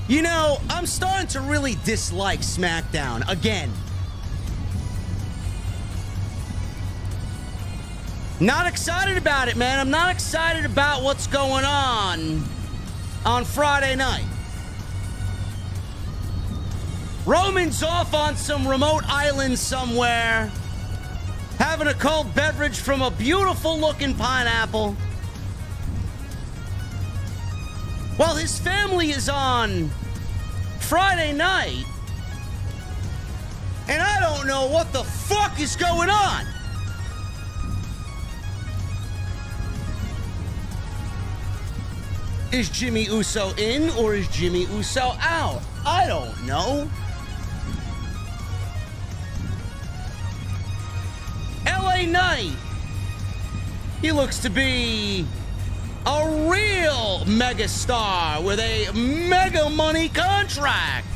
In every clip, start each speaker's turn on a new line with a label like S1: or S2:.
S1: You know, I'm starting to really dislike SmackDown again. Not excited about it, man. I'm not excited about what's going on Friday night. Roman's off on some remote island somewhere, having a cold beverage from a beautiful-looking pineapple, while his family is on Friday night, and I don't know what the fuck is going on. Is Jimmy Uso in or is Jimmy Uso out? I don't know. LA Knight. He looks to be a real megastar with a mega money contract.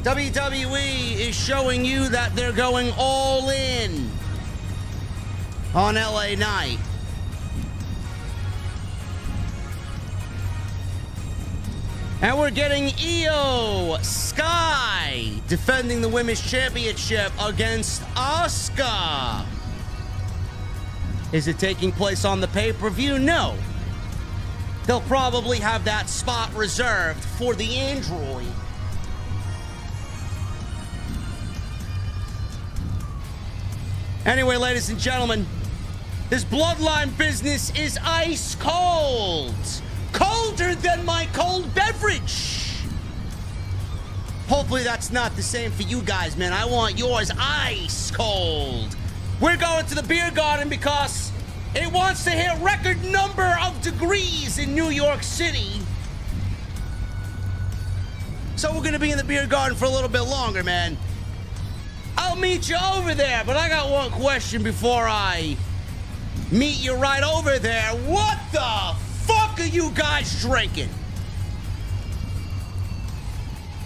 S1: WWE is showing you that they're going all in on LA Knight. And we're getting Io Sky defending the Women's Championship against Asuka. Is it taking place on the pay-per-view? No. They'll probably have that spot reserved for the Android. Anyway, ladies and gentlemen, this Bloodline business is ice cold. Colder than my cold beverage. Hopefully that's not the same for you guys, man. I want yours ice cold. We're going to the beer garden because it wants to hit a record number of degrees in New York City. So we're going to be in the beer garden for a little bit longer, man. I'll meet you over there, but I got one question before I meet you right over there. What the fuck are you guys drinking?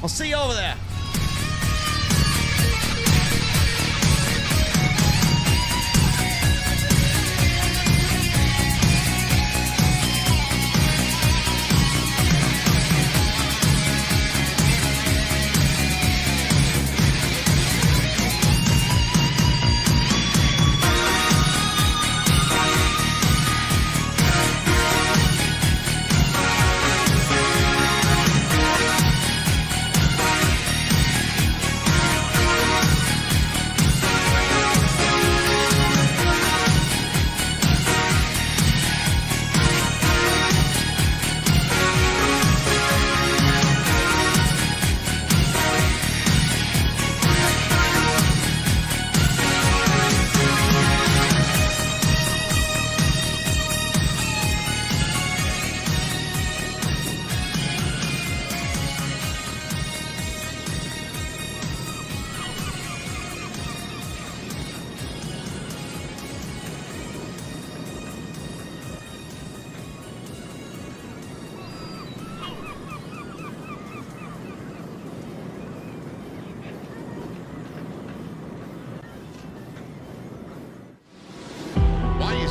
S1: I'll see you over there.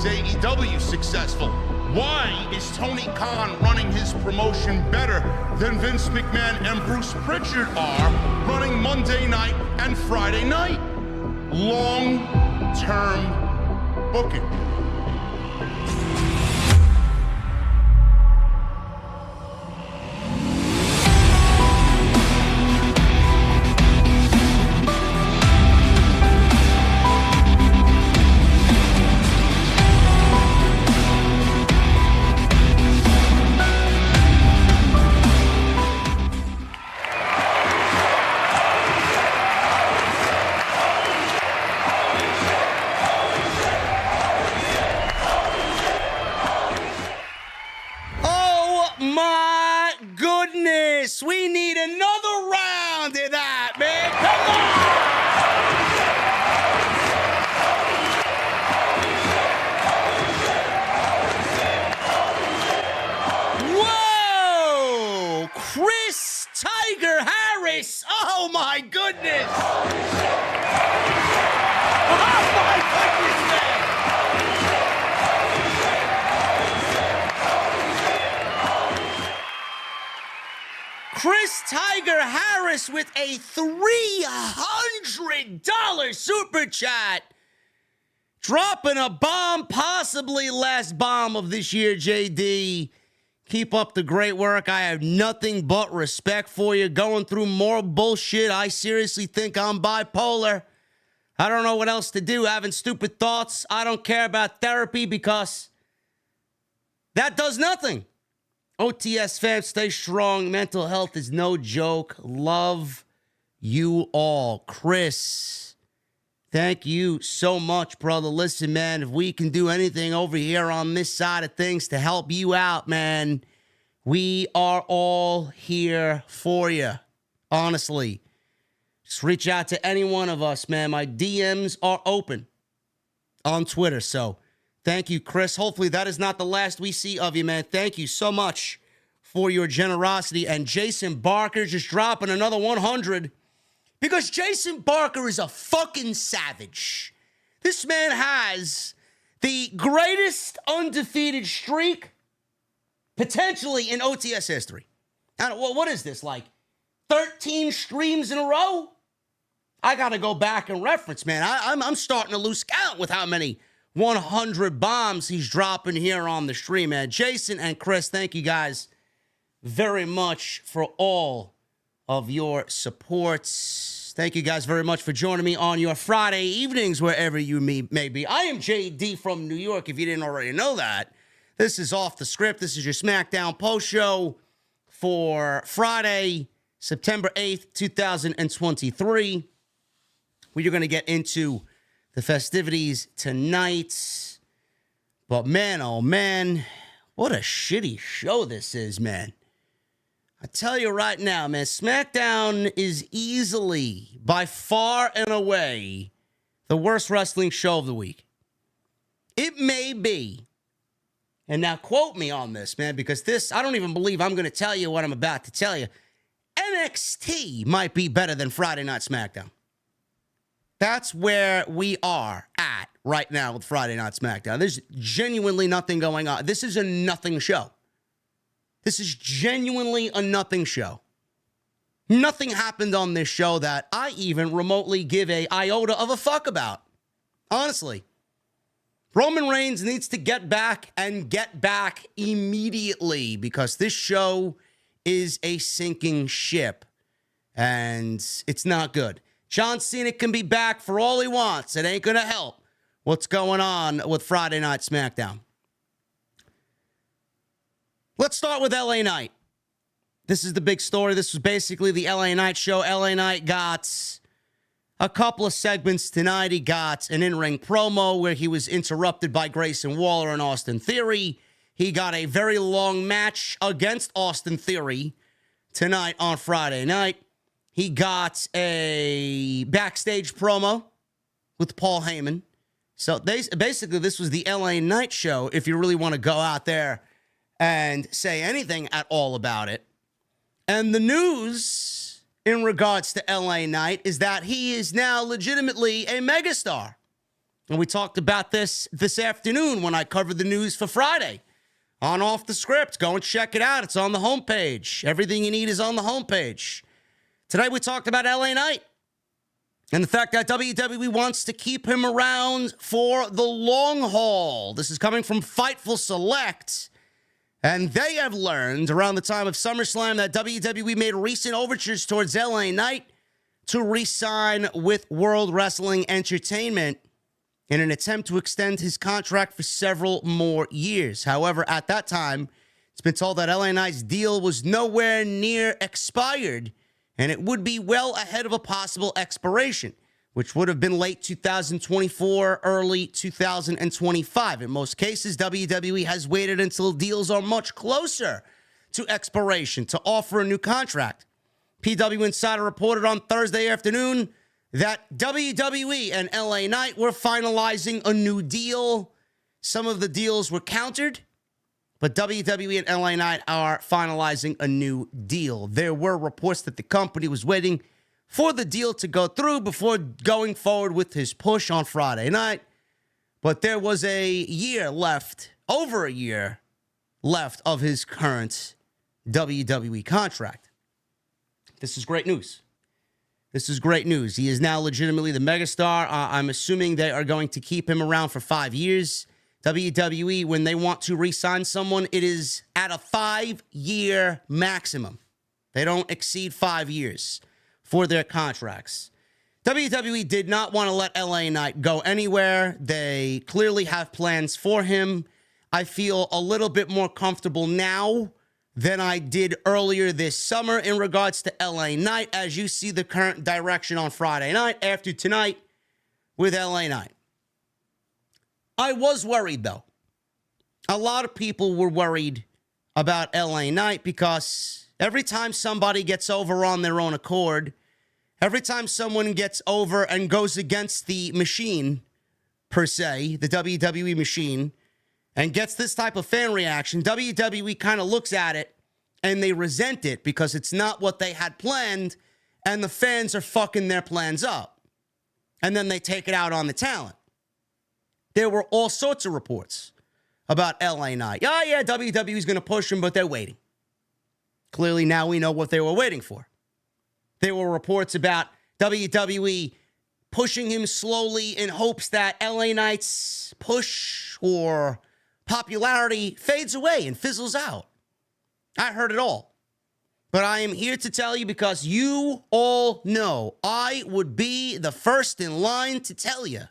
S2: AEW successful? Why is Tony Khan running his promotion better than Vince McMahon and Bruce Pritchard are running Monday night and Friday night? Long-term booking.
S1: We need another round of that, man. Come on! Whoa! Chris Tiger Harris. Oh, my goodness. Oh, my goodness, man. Tiger Harris with a $300 super chat. Dropping a bomb, possibly last bomb of this year, JD. Keep up the great work. I have nothing but respect for you. Going through more bullshit. I seriously think I'm bipolar. I don't know what else to do. Having stupid thoughts. I don't care about therapy because that does nothing. OTS fans, stay strong. Mental health is no joke. Love you all. Chris, thank you so much, brother. Listen, man, if we can do anything over here on this side of things to help you out, man, we are all here for you. Honestly, just reach out to any one of us, man. My DMs are open on Twitter, so thank you, Chris. Hopefully that is not the last we see of you, man. Thank you so much for your generosity. And Jason Barker just dropping another 100 because Jason Barker is a fucking savage. This man has the greatest undefeated streak potentially in OTS history. I don't, what is this, like 13 streams in a row? I got to go back and reference, man. I'm starting to lose count with how many 100 bombs he's dropping here on the stream, man. Jason and Chris, thank you guys very much for all of your supports. Thank you guys very much for joining me on your Friday evenings, wherever you may be. I am JD from New York, if you didn't already know that. This is Off the Script. This is your SmackDown post show for Friday, September 8th, 2023. We're going to get into the festivities tonight. But man, oh man, what a shitty show this is, man. I tell you right now, man, SmackDown is easily, by far and away, the worst wrestling show of the week. It may be, and now quote me on this, man, because this, I don't even believe I'm going to tell you what I'm about to tell you. NXT might be better than Friday Night SmackDown. That's where we are at right now with Friday Night SmackDown. There's genuinely nothing going on. This is a nothing show. This is genuinely a nothing show. Nothing happened on this show that I even remotely give a iota of a fuck about. Honestly. Roman Reigns needs to get back and get back immediately because this show is a sinking ship and it's not good. John Cena can be back for all he wants. It ain't going to help what's going on with Friday Night SmackDown. Let's start with LA Knight. This is the big story. This was basically the LA Knight show. LA Knight got a couple of segments tonight. He got an in-ring promo where he was interrupted by Grayson Waller and Austin Theory. He got a very long match against Austin Theory tonight on Friday night. He got a backstage promo with Paul Heyman. So basically, this was the LA Knight show, if you really want to go out there and say anything at all about it. And the news in regards to LA Knight is that he is now legitimately a megastar. And we talked about this afternoon when I covered the news for Friday on Off the Script. Go and check it out. It's on the homepage. Everything you need is on the homepage. Today we talked about LA Knight and the fact that WWE wants to keep him around for the long haul. This is coming from Fightful Select. And they have learned around the time of SummerSlam that WWE made recent overtures towards LA Knight to re-sign with World Wrestling Entertainment in an attempt to extend his contract for several more years. However, at that time, it's been told that LA Knight's deal was nowhere near expired, and it would be well ahead of a possible expiration, which would have been late 2024, early 2025. In most cases, WWE has waited until deals are much closer to expiration to offer a new contract. PW Insider reported on Thursday afternoon that WWE and LA Knight were finalizing a new deal. Some of the deals were countered, but WWE and LA Knight are finalizing a new deal. There were reports that the company was waiting for the deal to go through before going forward with his push on Friday night. But there was a year left, over a year left of his current WWE contract. This is great news. This is great news. He is now legitimately the megastar. I'm assuming they are going to keep him around for 5 years. WWE, when they want to re-sign someone, it is at a 5-year maximum. They don't exceed 5 years for their contracts. WWE did not want to let LA Knight go anywhere. They clearly have plans for him. I feel a little bit more comfortable now than I did earlier this summer in regards to LA Knight, as you see the current direction on Friday night after tonight with LA Knight. I was worried, though. A lot of people were worried about LA Knight because every time somebody gets over on their own accord, every time someone gets over and goes against the machine, per se, the WWE machine, and gets this type of fan reaction, WWE kind of looks at it and they resent it because it's not what they had planned, and the fans are fucking their plans up. And then they take it out on the talent. There were all sorts of reports about LA Knight. Oh, yeah, WWE's going to push him, but they're waiting. Clearly, now we know what they were waiting for. There were reports about WWE pushing him slowly in hopes that LA Knight's push or popularity fades away and fizzles out. I heard it all. But I am here to tell you because you all know I would be the first in line to tell you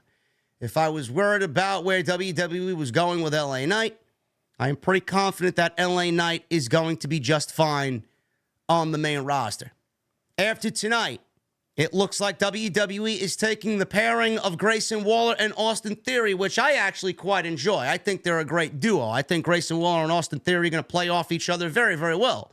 S1: if I was worried about where WWE was going with LA Knight. I am pretty confident that LA Knight is going to be just fine on the main roster. After tonight, it looks like WWE is taking the pairing of Grayson Waller and Austin Theory, which I actually quite enjoy. I think they're a great duo. I think Grayson Waller and Austin Theory are going to play off each other very, very well.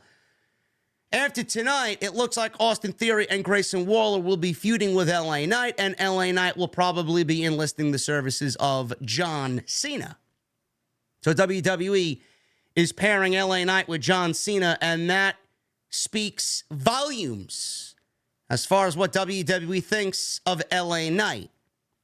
S1: After tonight, it looks like Austin Theory and Grayson Waller will be feuding with LA Knight, and LA Knight will probably be enlisting the services of John Cena. So WWE is pairing LA Knight with John Cena, and that speaks volumes as far as what WWE thinks of LA Knight.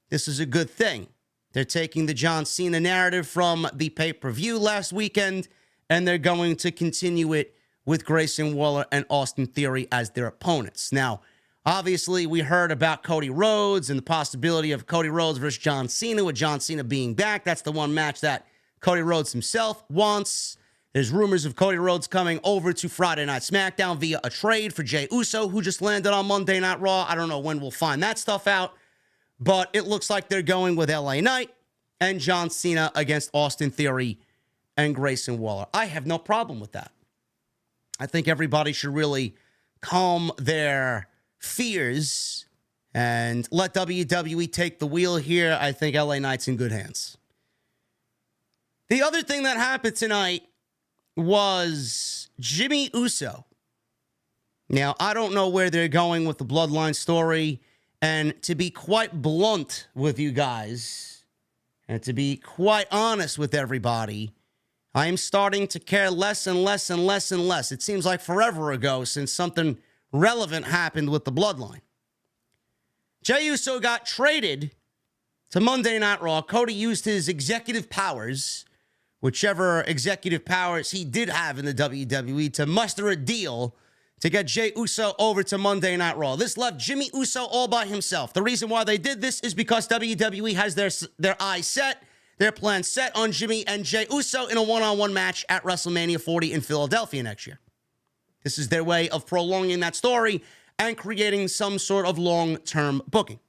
S1: This is a good thing. They're taking the John Cena narrative from the pay-per-view last weekend, and they're going to continue it with Grayson Waller and Austin Theory as their opponents. Now, obviously, we heard about Cody Rhodes and the possibility of Cody Rhodes versus John Cena, with John Cena being back. That's the one match that Cody Rhodes himself wants. There's rumors of Cody Rhodes coming over to Friday Night SmackDown via a trade for Jey Uso, who just landed on Monday Night Raw. I don't know when we'll find that stuff out, but it looks like they're going with LA Knight and John Cena against Austin Theory and Grayson Waller. I have no problem with that. I think everybody should really calm their fears and let WWE take the wheel here. I think LA Knight's in good hands. The other thing that happened tonight was Jimmy Uso. Now, I don't know where they're going with the Bloodline story, and to be quite blunt with you guys, and to be quite honest with everybody, I am starting to care less and less and less and less. It seems like forever ago since something relevant happened with the Bloodline. Jey Uso got traded to Monday Night Raw. Cody used his executive powers, whichever executive powers he did have in the WWE, to muster a deal to get Jey Uso over to Monday Night Raw. This left Jimmy Uso all by himself. The reason why they did this is because WWE has their eyes set, their plan set on Jimmy and Jey Uso in a one-on-one match at WrestleMania 40 in Philadelphia next year. This is their way of prolonging that story and creating some sort of long-term booking.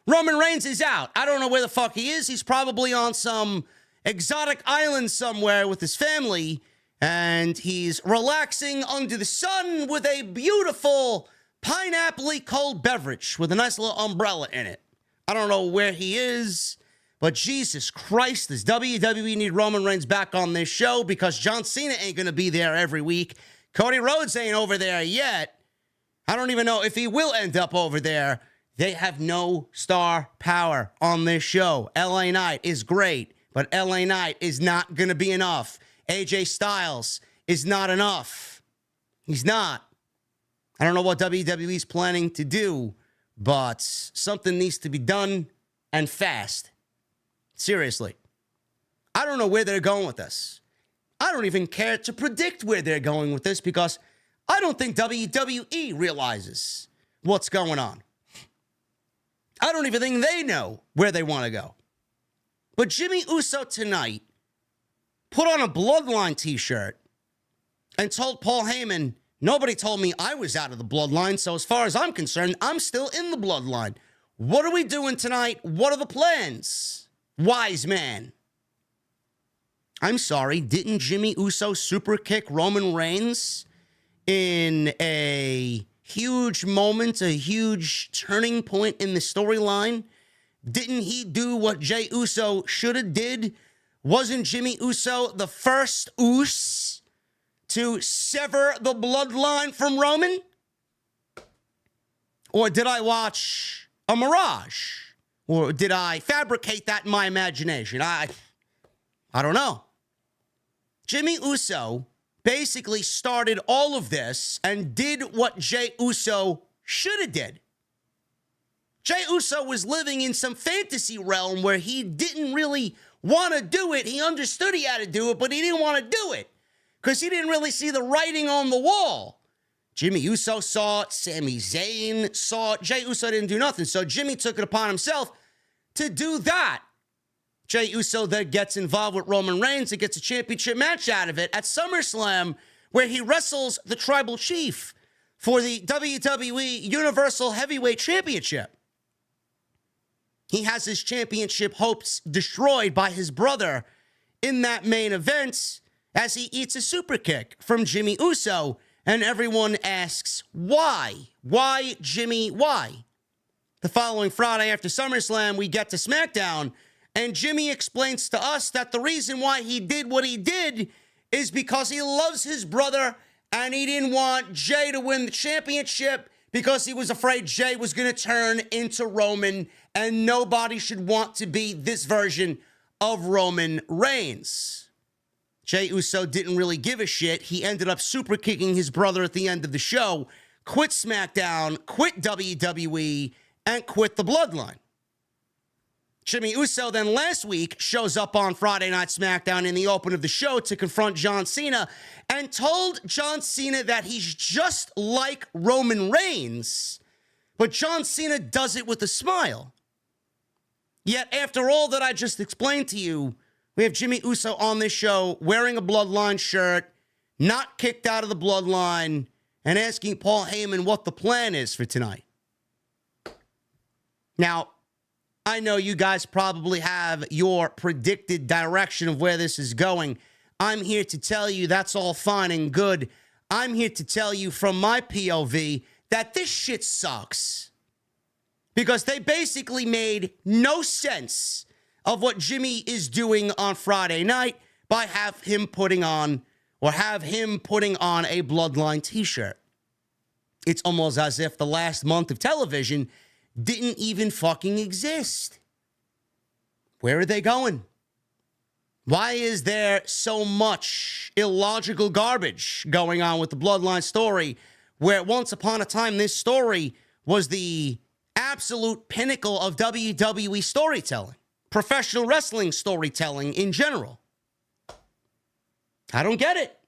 S1: Roman Reigns is out. I don't know where the fuck he is. He's probably on some exotic island somewhere with his family, and he's relaxing under the sun with a beautiful pineapple-y cold beverage with a nice little umbrella in it. I don't know where he is, but Jesus Christ, does WWE need Roman Reigns back on this show? Because John Cena ain't going to be there every week. Cody Rhodes ain't over there yet. I don't even know if he will end up over there. They have no star power on this show. LA Knight is great, but LA Knight is not going to be enough. AJ Styles is not enough. He's not. I don't know what WWE's planning to do, but something needs to be done, and fast. Seriously. I don't know where they're going with this. I don't even care to predict where they're going with this because I don't think WWE realizes what's going on. I don't even think they know where they want to go. But Jimmy Uso tonight put on a Bloodline t-shirt and told Paul Heyman, nobody told me I was out of the Bloodline, so as far as I'm concerned, I'm still in the Bloodline. What are we doing tonight? What are the plans? Wise man. I'm sorry, didn't Jimmy Uso super kick Roman Reigns in a huge moment, a huge turning point in the storyline? Didn't he do what Jey Uso should have did? Wasn't Jimmy Uso the first Us to sever the bloodline from Roman? Or did I watch a mirage? Or did I fabricate that in my imagination? I don't know. Jimmy Uso basically started all of this and did what Jey Uso should have did. Jey Uso was living in some fantasy realm where he didn't really want to do it. He understood he had to do it, but he didn't want to do it because he didn't really see the writing on the wall. Jimmy Uso saw it. Sami Zayn saw it. Jey Uso didn't do nothing. So Jimmy took it upon himself to do that. Jey Uso then gets involved with Roman Reigns and gets a championship match out of it at SummerSlam, where he wrestles the Tribal Chief for the WWE Universal Heavyweight Championship. He has his championship hopes destroyed by his brother in that main event as he eats a super kick from Jimmy Uso, and everyone asks, why? Why, Jimmy, why? The following Friday after SummerSlam, we get to SmackDown, and Jimmy explains to us that the reason why he did what he did is because he loves his brother and he didn't want Jey to win the championship because he was afraid Jey was going to turn into Roman and nobody should want to be this version of Roman Reigns. Jey Uso didn't really give a shit. He ended up super kicking his brother at the end of the show, quit SmackDown, quit WWE, and quit the Bloodline. Jimmy Uso then last week shows up on Friday Night SmackDown in the open of the show to confront John Cena and told John Cena that he's just like Roman Reigns, but John Cena does it with a smile. Yet after all that I just explained to you, we have Jimmy Uso on this show wearing a Bloodline shirt, not kicked out of the Bloodline, and asking Paul Heyman what the plan is for tonight. Now, I know you guys probably have your predicted direction of where this is going. I'm here to tell you that's all fine and good. I'm here to tell you from my POV that this shit sucks. Because they basically made no sense of what Jimmy is doing on Friday night by have him putting on a Bloodline t-shirt. It's almost as if the last month of television didn't even fucking exist. Where are they going? Why is there so much illogical garbage going on with the Bloodline story where once upon a time this story was the absolute pinnacle of WWE storytelling, professional wrestling storytelling in general? I don't get it.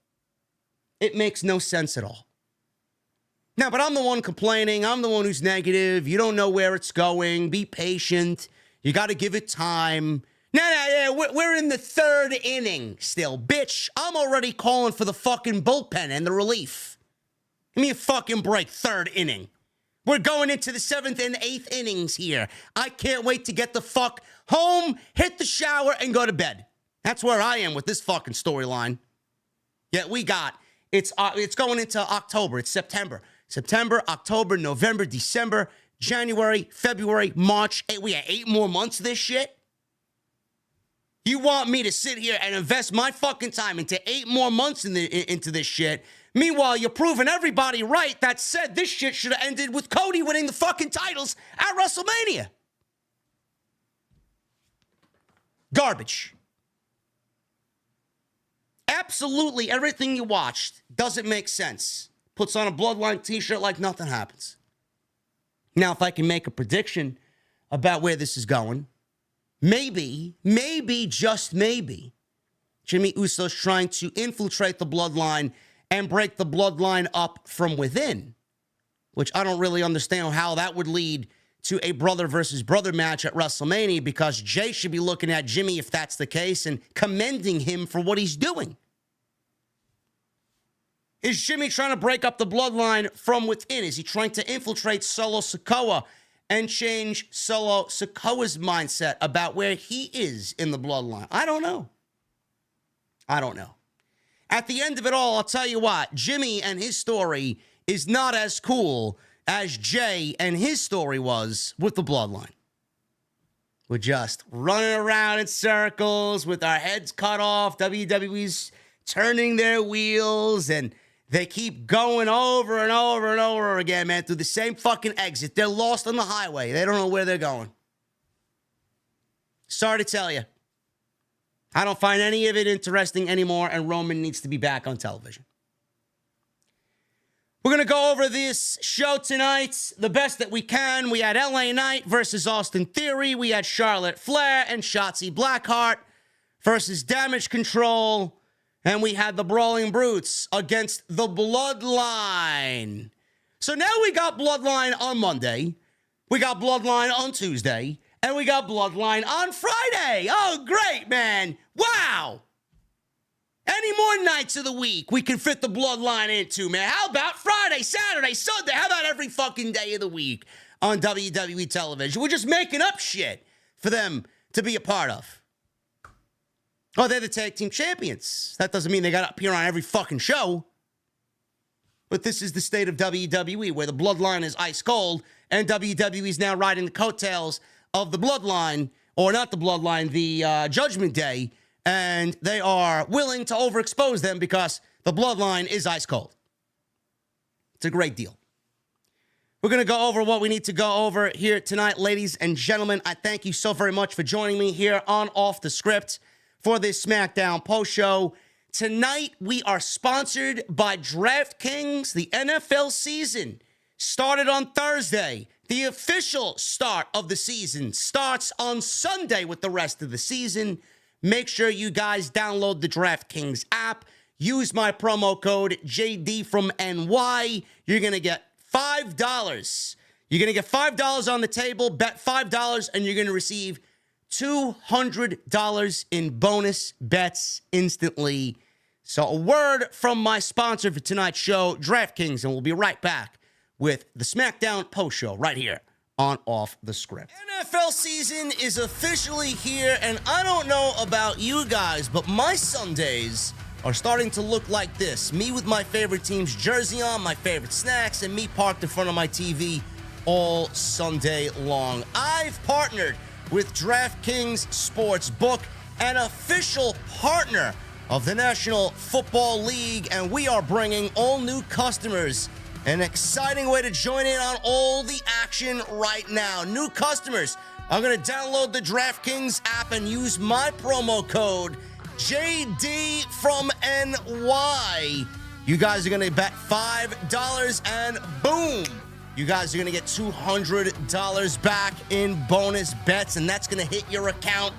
S1: It makes no sense at all. Now, but I'm the one complaining. I'm the one who's negative. You don't know where it's going. Be patient. You got to give it time. No, we're in the third inning still. Bitch, I'm already calling for the fucking bullpen and the relief. Give me a fucking break, third inning. We're going into the 7th and 8th innings here. I can't wait to get the fuck home, hit the shower, and go to bed. That's where I am with this fucking storyline. Yet we got, it's going into October. It's September. September, October, November, December, January, February, March. We have 8 more months of this shit? You want me to sit here and invest my fucking time into 8 more months into this shit? Meanwhile, you're proving everybody right that said this shit should have ended with Cody winning the fucking titles at WrestleMania. Garbage. Absolutely everything you watched doesn't make sense. Puts on a Bloodline t-shirt like nothing happens. Now, if I can make a prediction about where this is going, maybe, just maybe, Jimmy Uso's trying to infiltrate the Bloodline and break the bloodline up from within, which I don't really understand how that would lead to a brother versus brother match at WrestleMania, because Jay should be looking at Jimmy if that's the case and commending him for what he's doing. Is Jimmy trying to break up the bloodline from within? Is he trying to infiltrate Solo Sikoa and change Solo Sikoa's mindset about where he is in the bloodline? I don't know. At the end of it all, I'll tell you what, Jimmy and his story is not as cool as Jay and his story was with the bloodline. We're just running around in circles with our heads cut off. WWE's turning their wheels, and they keep going over and over and over again, man, through the same fucking exit. They're lost on the highway. They don't know where they're going. Sorry to tell you. I don't find any of it interesting anymore, and Roman needs to be back on television. We're going to go over this show tonight the best that we can. We had LA Knight versus Austin Theory. We had Charlotte Flair and Shotzi Blackheart versus Damage Control. And we had the Brawling Brutes against the Bloodline. So now we got Bloodline on Monday. We got Bloodline on Tuesday. And we got Bloodline on Friday. Oh, great, man. Wow. Any more nights of the week we can fit the Bloodline into, man? How about Friday, Saturday, Sunday? How about every fucking day of the week on WWE television? We're just making up shit for them to be a part of. Oh, they're the tag team champions. That doesn't mean they got to appear on every fucking show. But this is the state of WWE, where the Bloodline is ice cold, and WWE is now riding the coattails of the Bloodline, or not the Bloodline, the Judgment Day, and they are willing to overexpose them because the Bloodline is ice cold. It's a great deal. We're going to go over what we need to go over here tonight, ladies and gentlemen. I thank you so very much for joining me here on Off the Script for this SmackDown post-show. Tonight, we are sponsored by DraftKings. The NFL season started on Thursday. The official start of the season starts on Sunday with the rest of the season. Make sure you guys download the DraftKings app. Use my promo code JD from NY. You're going to get $5. You're going to get $5 on the table. Bet $5 and you're going to receive $200 in bonus bets instantly. So a word from my sponsor for tonight's show, DraftKings, and we'll be right back with the SmackDown post show right here on Off the Script. NFL season is officially here, and I don't know about you guys, but my Sundays are starting to look like this. Me with my favorite team's jersey on, my favorite snacks, and me parked in front of my TV all Sunday long. I've partnered with DraftKings Sportsbook, an official partner of the National Football League, and we are bringing all new customers an exciting way to join in on all the action right now. New customers are going to download the DraftKings app and use my promo code JD from NY. You guys are going to bet $5 and boom, you guys are going to get $200 back in bonus bets, and that's going to hit your account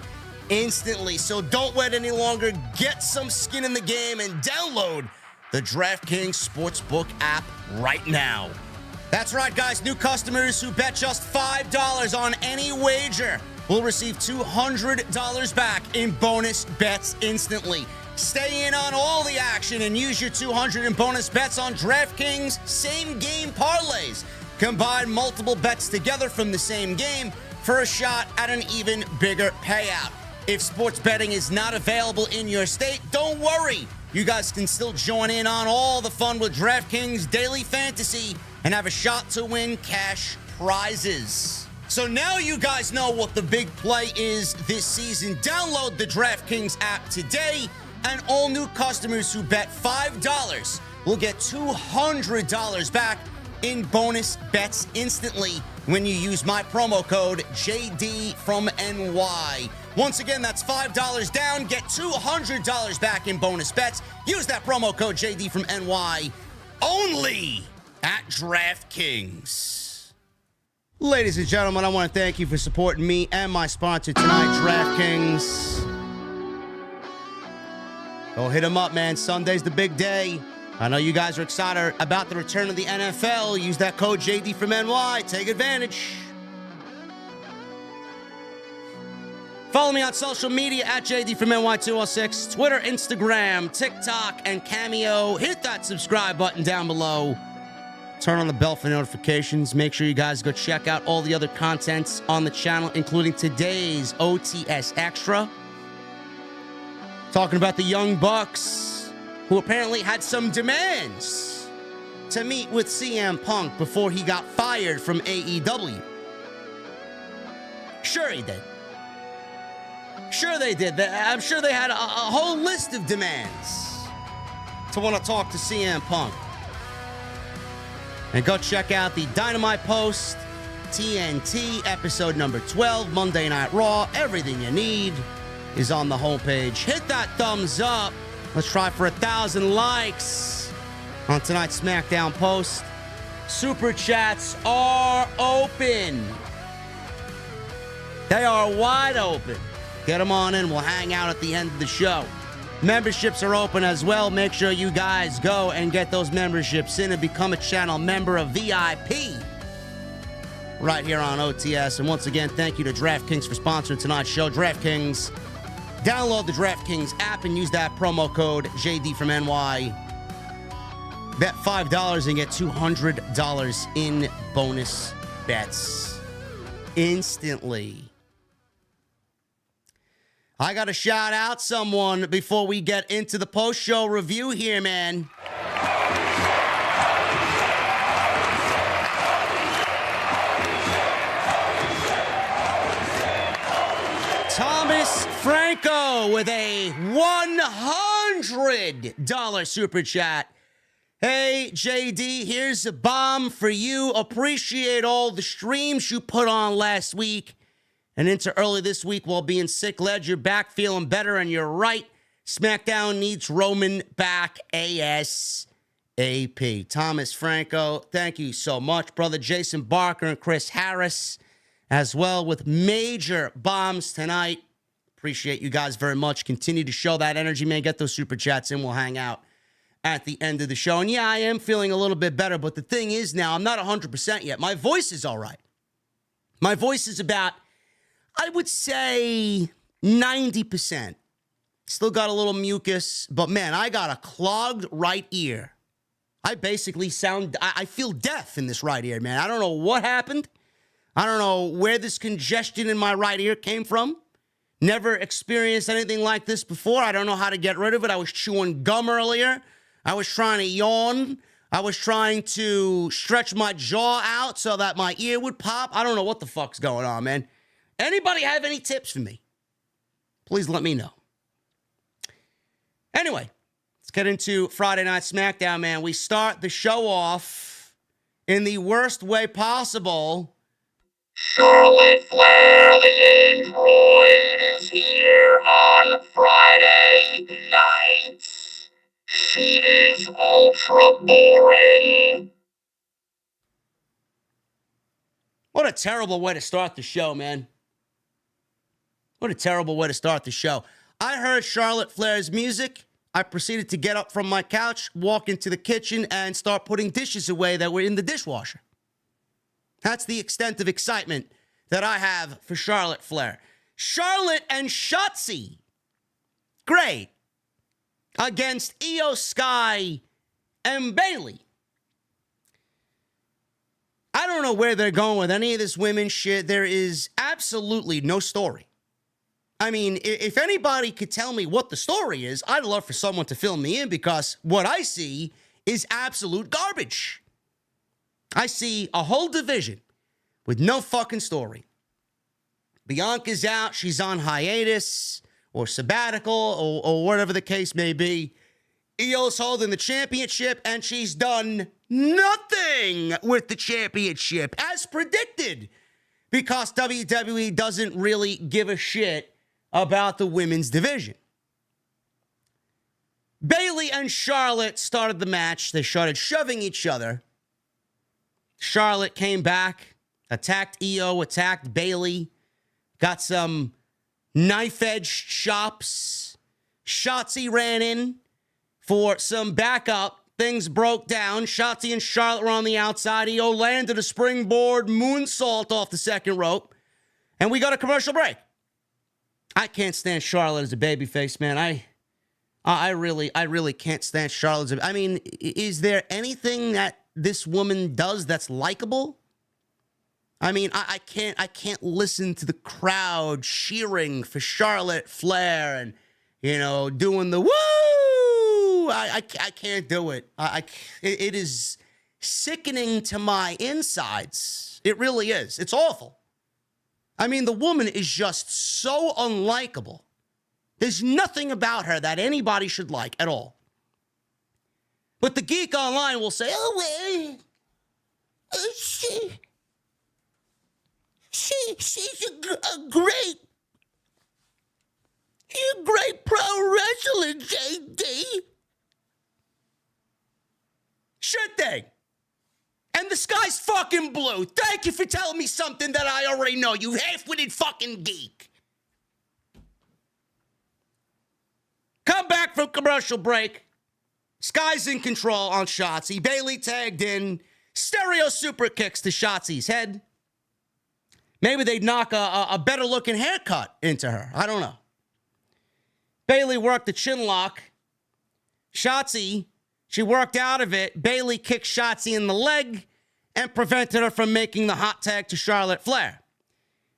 S1: instantly. So don't wait any longer. Get some skin in the game and download the DraftKings Sportsbook app right now. That's right, guys. New customers who bet just $5 on any wager will receive $200 back in bonus bets instantly. Stay in on all the action and use your $200 in bonus bets on DraftKings same game parlays. Combine multiple bets together from the same game for a shot at an even bigger payout. If sports betting is not available in your state, don't worry. You guys can still join in on all the fun with DraftKings Daily Fantasy and have a shot to win cash prizes. So now you guys know what the big play is this season. Download the DraftKings app today, and all new customers who bet $5 will get $200 back in bonus bets instantly when you use my promo code JD from NY. Once again, that's $5 down. Get $200 back in bonus bets. Use that promo code JD from NY only at DraftKings. Ladies and gentlemen, I want to thank you for supporting me and my sponsor tonight, DraftKings. Go hit them up, man. Sunday's the big day. I know you guys are excited about the return of the NFL. Use that code JD from NY. Take advantage. Follow me on social media at JD from NY206, Twitter, Instagram, TikTok, and Cameo. Hit that subscribe button down below. Turn on the bell for notifications. Make sure you guys go check out all the other contents on the channel, including today's OTS Extra. Talking about the Young Bucks, who apparently had some demands to meet with CM Punk before he got fired from AEW. Sure he did. Sure they did. I'm sure they had a whole list of demands to want to talk to CM Punk. And go check out the Dynamite Post, TNT, episode number 12, Monday Night Raw. Everything you need is on the homepage. Hit that thumbs up. Let's try for 1,000 likes on tonight's SmackDown Post. Super Chats are open. They are wide open. Get them on in. We'll hang out at the end of the show. Memberships are open as well. Make sure you guys go and get those memberships in and become a channel member of VIP right here on OTS. And once again, thank you to DraftKings for sponsoring tonight's show. DraftKings, download the DraftKings app and use that promo code JD from NY. Bet $5 and get $200 in bonus bets instantly. I got to shout out someone before we get into the post-show review here, man. Thomas Franco with a $100 super chat. Hey, JD, here's a bomb for you. Appreciate all the streams you put on last week and into early this week while being sick. Glad you're back feeling better, and you're right. SmackDown needs Roman back ASAP. Thomas Franco, thank you so much. Brother Jason Barker and Chris Harris as well with major bombs tonight. Appreciate you guys very much. Continue to show that energy, man. Get those super chats in. We'll hang out at the end of the show. And yeah, I am feeling a little bit better, but the thing is now, I'm not 100% yet. My voice is all right. My voice is about, I would say, 90%. Still got a little mucus, but man, I got a clogged right ear. I basically I feel deaf in this right ear, man. I don't know what happened. I don't know where this congestion in my right ear came from. Never experienced anything like this before. I don't know how to get rid of it. I was chewing gum earlier. I was trying to yawn. I was trying to stretch my jaw out so that my ear would pop. I don't know what the fuck's going on, man. Anybody have any tips for me? Please let me know. Anyway, let's get into Friday Night SmackDown, man. We start the show off in the worst way possible.
S3: Charlotte Flair, the android, is here on Friday night. She is ultra boring.
S1: What a terrible way to start the show, man. What a terrible way to start the show. I heard Charlotte Flair's music. I proceeded to get up from my couch, walk into the kitchen, and start putting dishes away that were in the dishwasher. That's the extent of excitement that I have for Charlotte Flair. Charlotte and Shotzi. Great. Against Io Sky and Bayley. I don't know where they're going with any of this women's shit. There is absolutely no story. I mean, if anybody could tell me what the story is, I'd love for someone to fill me in, because what I see is absolute garbage. I see a whole division with no fucking story. Bianca's out. She's on hiatus or sabbatical or whatever the case may be. Io's holding the championship, and she's done nothing with the championship, as predicted, because WWE doesn't really give a shit about the women's division. Bayley and Charlotte started the match. They started shoving each other. Charlotte came back, attacked Io, attacked Bayley, got some knife-edged chops. Shotzi ran in for some backup things broke down. Shotzi and Charlotte were on the outside. Io landed a springboard moonsault off the second rope. And we got a commercial break. I can't stand Charlotte as a babyface, man. I really can't stand Charlotte. I mean, is there anything that this woman does that's likable? I mean, I can't listen to the crowd cheering for Charlotte Flair and, you know, doing the woo. I can't do it. It is sickening to my insides. It really is. It's awful. I mean, the woman is just so unlikable. There's nothing about her that anybody should like at all. But the geek online will say, oh, well, she's a great pro wrestler, JD. Sure thing. And the sky's fucking blue. Thank you for telling me something that I already know, you half-witted fucking geek. Come back from commercial break. Sky's in control on Shotzi. Bayley tagged in. Stereo super kicks to Shotzi's head. Maybe they'd knock a better-looking haircut into her. I don't know. Bayley worked the chin lock. Shotzi, she worked out of it. Bayley kicked Shotzi in the leg and prevented her from making the hot tag to Charlotte Flair.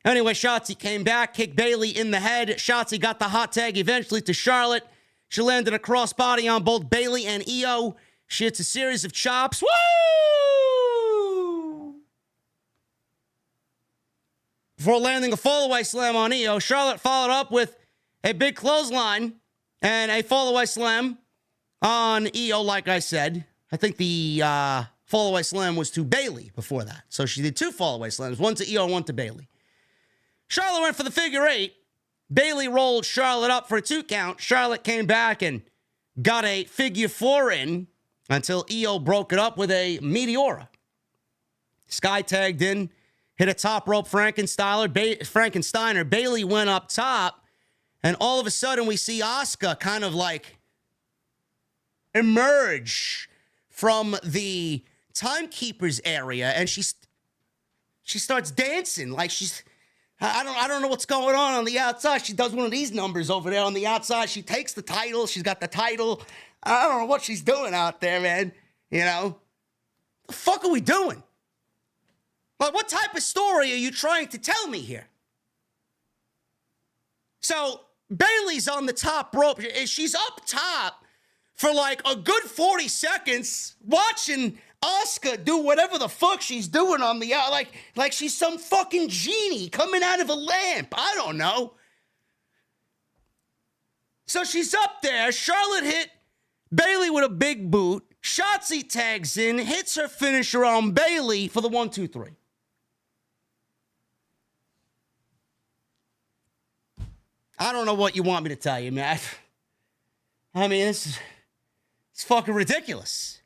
S1: Anyway, Shotzi came back, kicked Bayley in the head. Shotzi got the hot tag eventually to Charlotte. She landed a crossbody on both Bayley and Io. She hits a series of chops. Woo! Before landing a fall-away slam on Io, Charlotte followed up with a big clothesline and a fall-away slam on Io, like I said. I think the fall-away slam was to Bayley before that. So she did two fall-away slams, one to Io, one to Bayley. Charlotte went for the figure eight. Bayley rolled Charlotte up for a 2 count. Charlotte came back and got a figure 4 in until Io broke it up with a Meteora. Sky tagged in, hit a top rope Frankensteiner. Bayley went up top, and all of a sudden we see Asuka kind of like emerge from the timekeeper's area, and she starts dancing like she's... I don't know what's going on the outside. She does one of these numbers over there on the outside. She takes the title. She's got the title. I don't know what she's doing out there, man. You know? The fuck are we doing? Like, what type of story are you trying to tell me here? So, Bayley's on the top rope. She's up top for like a good 40 seconds watching Asuka do whatever the fuck she's doing on the out, like she's some fucking genie coming out of a lamp. I don't know. So she's up there. Charlotte hit Bayley with a big boot. Shotzi tags in, hits her finisher on Bayley for the 1, 2, 3. I don't know what you want me to tell you, man. I mean, it's fucking ridiculous.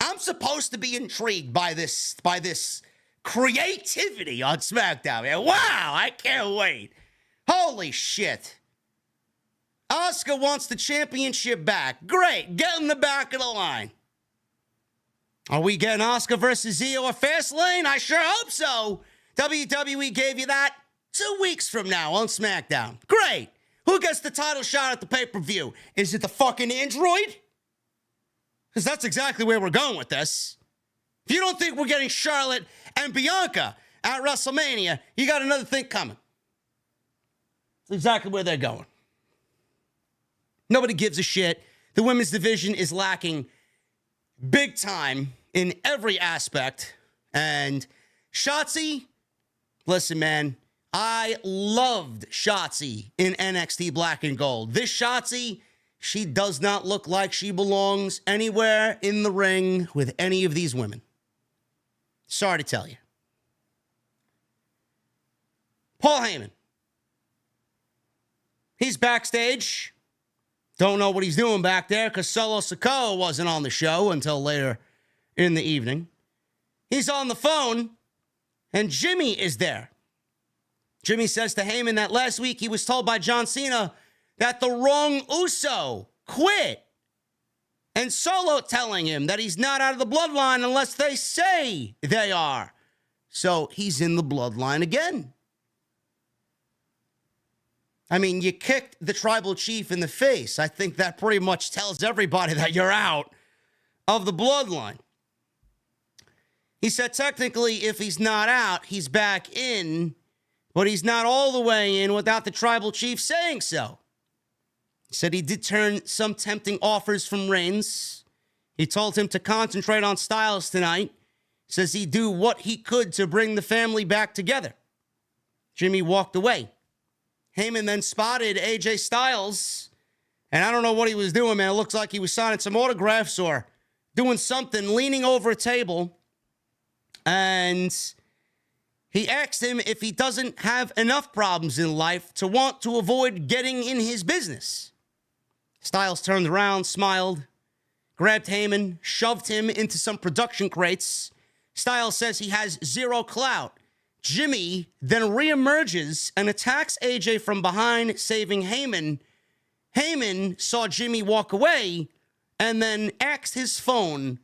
S1: I'm supposed to be intrigued by this creativity on SmackDown, man. Wow, I can't wait. Holy shit. Asuka wants the championship back. Great, get in the back of the line. Are we getting Asuka versus Io at Fastlane? I sure hope so. WWE gave you that 2 weeks from now on SmackDown. Great. Who gets the title shot at the pay-per-view? Is it the fucking android? Because that's exactly where we're going with this. If you don't think we're getting Charlotte and Bianca at WrestleMania, you got another thing coming. That's exactly where they're going. Nobody gives a shit. The women's division is lacking big time in every aspect. And Shotzi, listen, man, I loved Shotzi in NXT Black and Gold. This Shotzi, she does not look like she belongs anywhere in the ring with any of these women. Sorry to tell you. Paul Heyman. He's backstage. Don't know what he's doing back there because Solo Sikoa wasn't on the show until later in the evening. He's on the phone, and Jimmy is there. Jimmy says to Heyman that last week he was told by John Cena that the wrong Uso quit. And Solo telling him that he's not out of the Bloodline unless they say they are. So he's in the Bloodline again. I mean, you kicked the tribal chief in the face. I think that pretty much tells everybody that you're out of the Bloodline. He said technically if he's not out, he's back in, but he's not all the way in without the tribal chief saying so. He said he did turn some tempting offers from Reigns. He told him to concentrate on Styles tonight. Says he'd do what he could to bring the family back together. Jimmy walked away. Heyman then spotted AJ Styles, and I don't know what he was doing, man. It looks like he was signing some autographs or doing something, leaning over a table, and he asked him if he doesn't have enough problems in life to want to avoid getting in his business. Styles turned around, smiled, grabbed Heyman, shoved him into some production crates. Styles says he has zero clout. Jimmy then reemerges and attacks AJ from behind, saving Heyman. Heyman saw Jimmy walk away and then axed his phone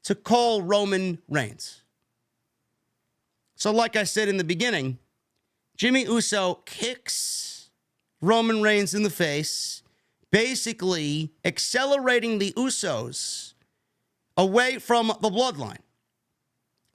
S1: to call Roman Reigns. So like I said in the beginning, Jimmy Uso kicks Roman Reigns in the face, basically accelerating the Usos away from the Bloodline.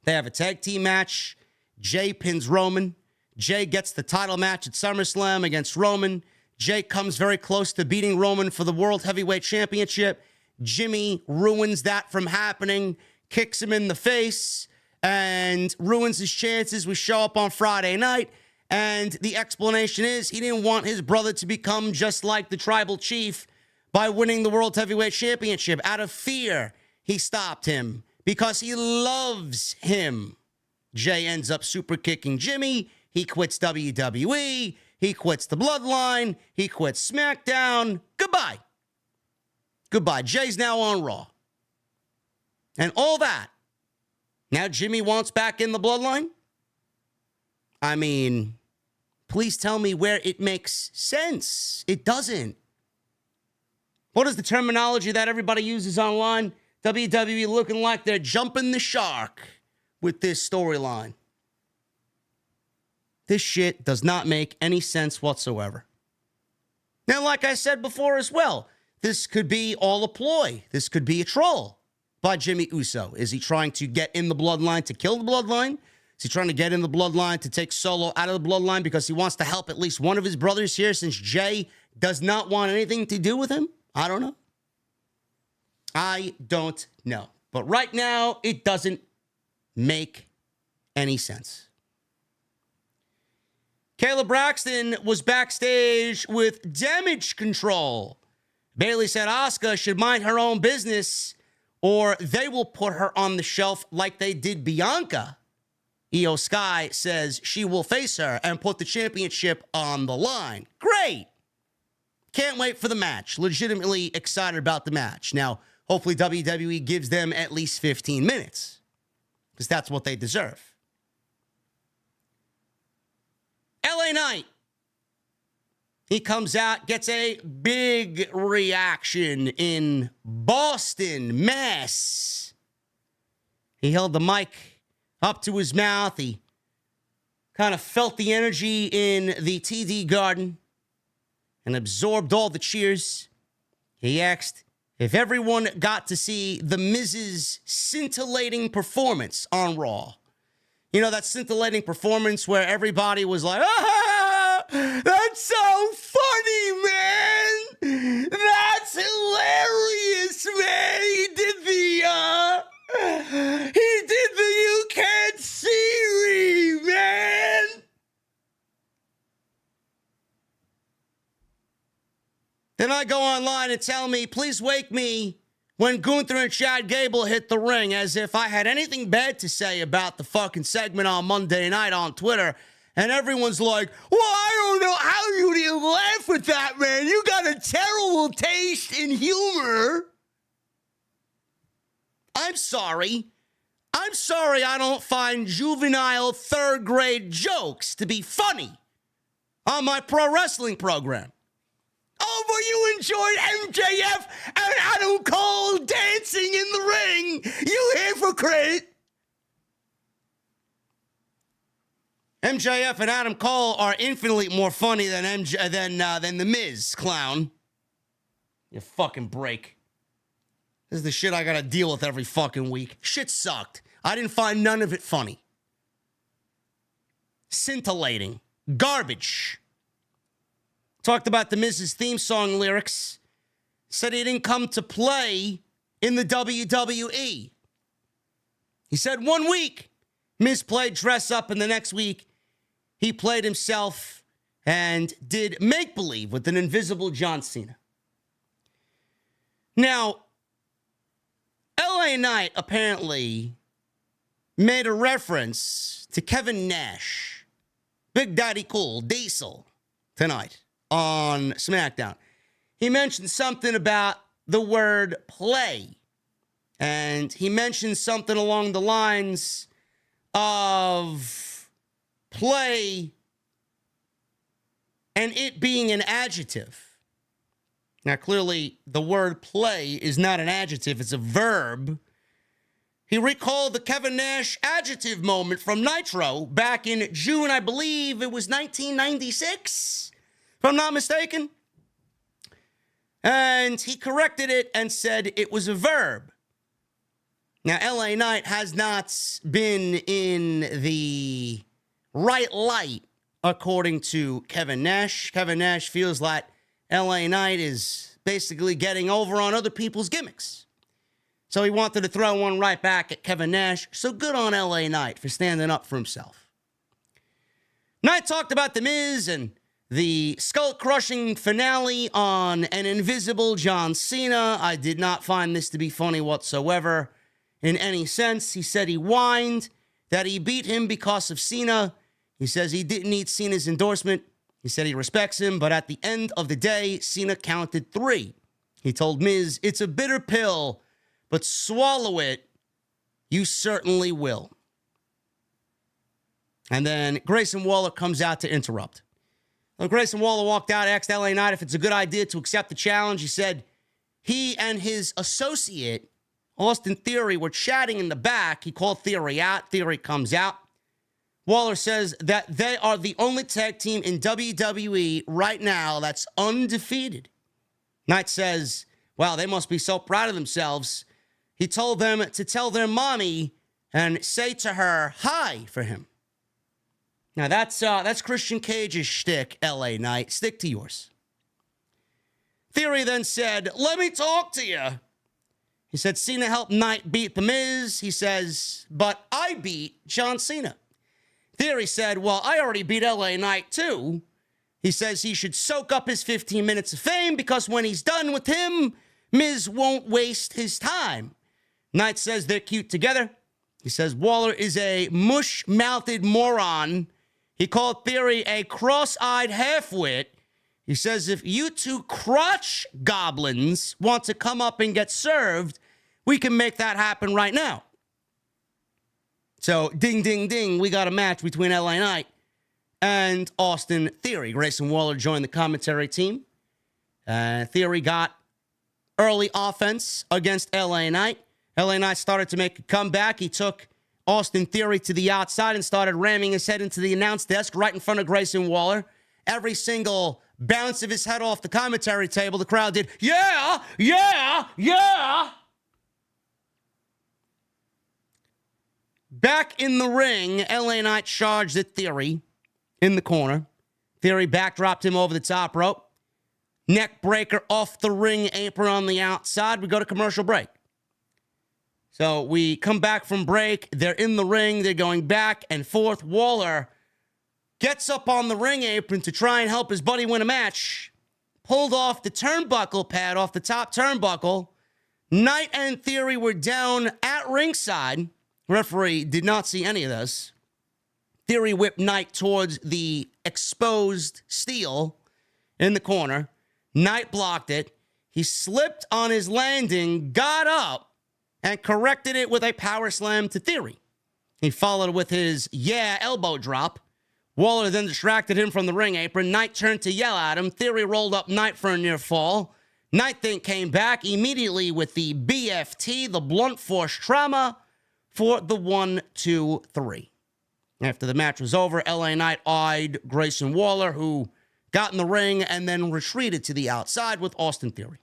S1: They have a tag team match. Jay pins Roman. Jay gets the title match at SummerSlam against Roman. Jay comes very close to beating Roman for the World Heavyweight Championship. Jimmy ruins that from happening, kicks him in the face, and ruins his chances. We show up on Friday night, and the explanation is he didn't want his brother to become just like the tribal chief by winning the World Heavyweight Championship. Out of fear, he stopped him because he loves him. Jay ends up super kicking Jimmy. He quits WWE. He quits the Bloodline. He quits SmackDown. Goodbye. Goodbye. Jay's now on Raw. And all that. Now Jimmy wants back in the Bloodline? I mean, please tell me where it makes sense. It doesn't. What is the terminology that everybody uses online? WWE looking like they're jumping the shark with this storyline. This shit does not make any sense whatsoever. Now, like I said before as well, this could be all a ploy. This could be a troll by Jimmy Uso. Is he trying to get in the Bloodline to kill the Bloodline? Is he trying to get in the Bloodline to take Solo out of the Bloodline because he wants to help at least one of his brothers here since Jay does not want anything to do with him? I don't know. I don't know. But right now, it doesn't make any sense. Kayla Braxton was backstage with Damage Control. Bayley said Asuka should mind her own business or they will put her on the shelf like they did Bianca. Io Sky says she will face her and put the championship on the line. Great. Can't wait for the match. Legitimately excited about the match. Now, hopefully WWE gives them at least 15 minutes because that's what they deserve. LA Knight. He comes out, gets a big reaction in Boston, Mass. He held the mic up to his mouth. He kind of felt the energy in the TD Garden and absorbed all the cheers. He asked if everyone got to see the Miz's scintillating performance on Raw. You know, that scintillating performance where everybody was like, ah, that's so funny, man. That's hilarious, man. He did the You Can't See Me, man. Then I go online and tell me, please wake me when Gunther and Chad Gable hit the ring, as if I had anything bad to say about the fucking segment on Monday night on Twitter. And everyone's like, well, I don't know how you didn't laugh at that, man. You got a terrible taste in humor. I'm sorry. I'm sorry I don't find juvenile third-grade jokes to be funny on my pro wrestling program. Oh, but you enjoyed MJF and Adam Cole dancing in the ring. You hypocrite. MJF and Adam Cole are infinitely more funny than The Miz, clown. You fucking break. This is the shit I gotta deal with every fucking week. Shit sucked. I didn't find none of it funny. Scintillating. Garbage. Talked about The Miz's theme song lyrics. Said he didn't come to play in the WWE. He said 1 week, Miz played dress up, and the next week, he played himself and did make-believe with an invisible John Cena. Now, LA Knight apparently made a reference to Kevin Nash, Big Daddy Cool, Diesel, tonight on SmackDown. He mentioned something about the word play, and he mentioned something along the lines of play and it being an adjective. Now, clearly, the word play is not an adjective, it's a verb. He recalled the Kevin Nash adjective moment from Nitro back in June, I believe it was 1996, if I'm not mistaken. And he corrected it and said it was a verb. Now, LA Knight has not been in the right light, according to Kevin Nash. Kevin Nash feels like LA Knight is basically getting over on other people's gimmicks. So he wanted to throw one right back at Kevin Nash. So good on LA Knight for standing up for himself. Knight talked about The Miz and the skull-crushing finale on an invisible John Cena. I did not find this to be funny whatsoever in any sense. He said he whined that he beat him because of Cena. He says he didn't need Cena's endorsement. He said he respects him, but at the end of the day, Cena counted 3. He told Miz, it's a bitter pill, but swallow it, you certainly will. And then Grayson Waller comes out to interrupt. When Grayson Waller walked out, asked LA Knight if it's a good idea to accept the challenge. He said he and his associate, Austin Theory, were chatting in the back. He called Theory out. Theory comes out. Waller says that they are the only tag team in WWE right now that's undefeated. Knight says, wow, they must be so proud of themselves. He told them to tell their mommy and say to her, hi, for him. Now, that's Christian Cage's shtick, LA Knight. Stick to yours. Theory then said, let me talk to you. He said Cena helped Knight beat The Miz. He says, but I beat John Cena. Theory said, well, I already beat LA Knight too. He says he should soak up his 15 minutes of fame because when he's done with him, Miz won't waste his time. Knight says they're cute together. He says Waller is a mush-mouthed moron. He called Theory a cross-eyed half-wit. He says if you two crotch goblins want to come up and get served, we can make that happen right now. So, ding, ding, ding, we got a match between LA Knight and Austin Theory. Grayson Waller joined the commentary team. Theory got early offense against LA Knight. LA Knight started to make a comeback. He took Austin Theory to the outside and started ramming his head into the announce desk right in front of Grayson Waller. Every single bounce of his head off the commentary table, the crowd did, yeah, yeah, yeah. Back in the ring, LA Knight charged at Theory in the corner. Theory backdropped him over the top rope. Neck breaker off the ring apron on the outside. We go to commercial break. So we come back from break. They're in the ring. They're going back and forth. Waller gets up on the ring apron to try and help his buddy win a match. Pulled off the turnbuckle pad off the top turnbuckle. Knight and Theory were down at ringside. Referee did not see any of this. Theory whipped Knight towards the exposed steel in the corner. Knight blocked it. He slipped on his landing, got up, and corrected it with a power slam to Theory. He followed with his elbow drop. Waller then distracted him from the ring apron. Knight turned to yell at him. Theory rolled up Knight for a near fall. Knight then came back immediately with the BFT, the blunt force trauma, for the 1, 2, 3. After the match was over, LA Knight eyed Grayson Waller, who got in the ring and then retreated to the outside with Austin Theory.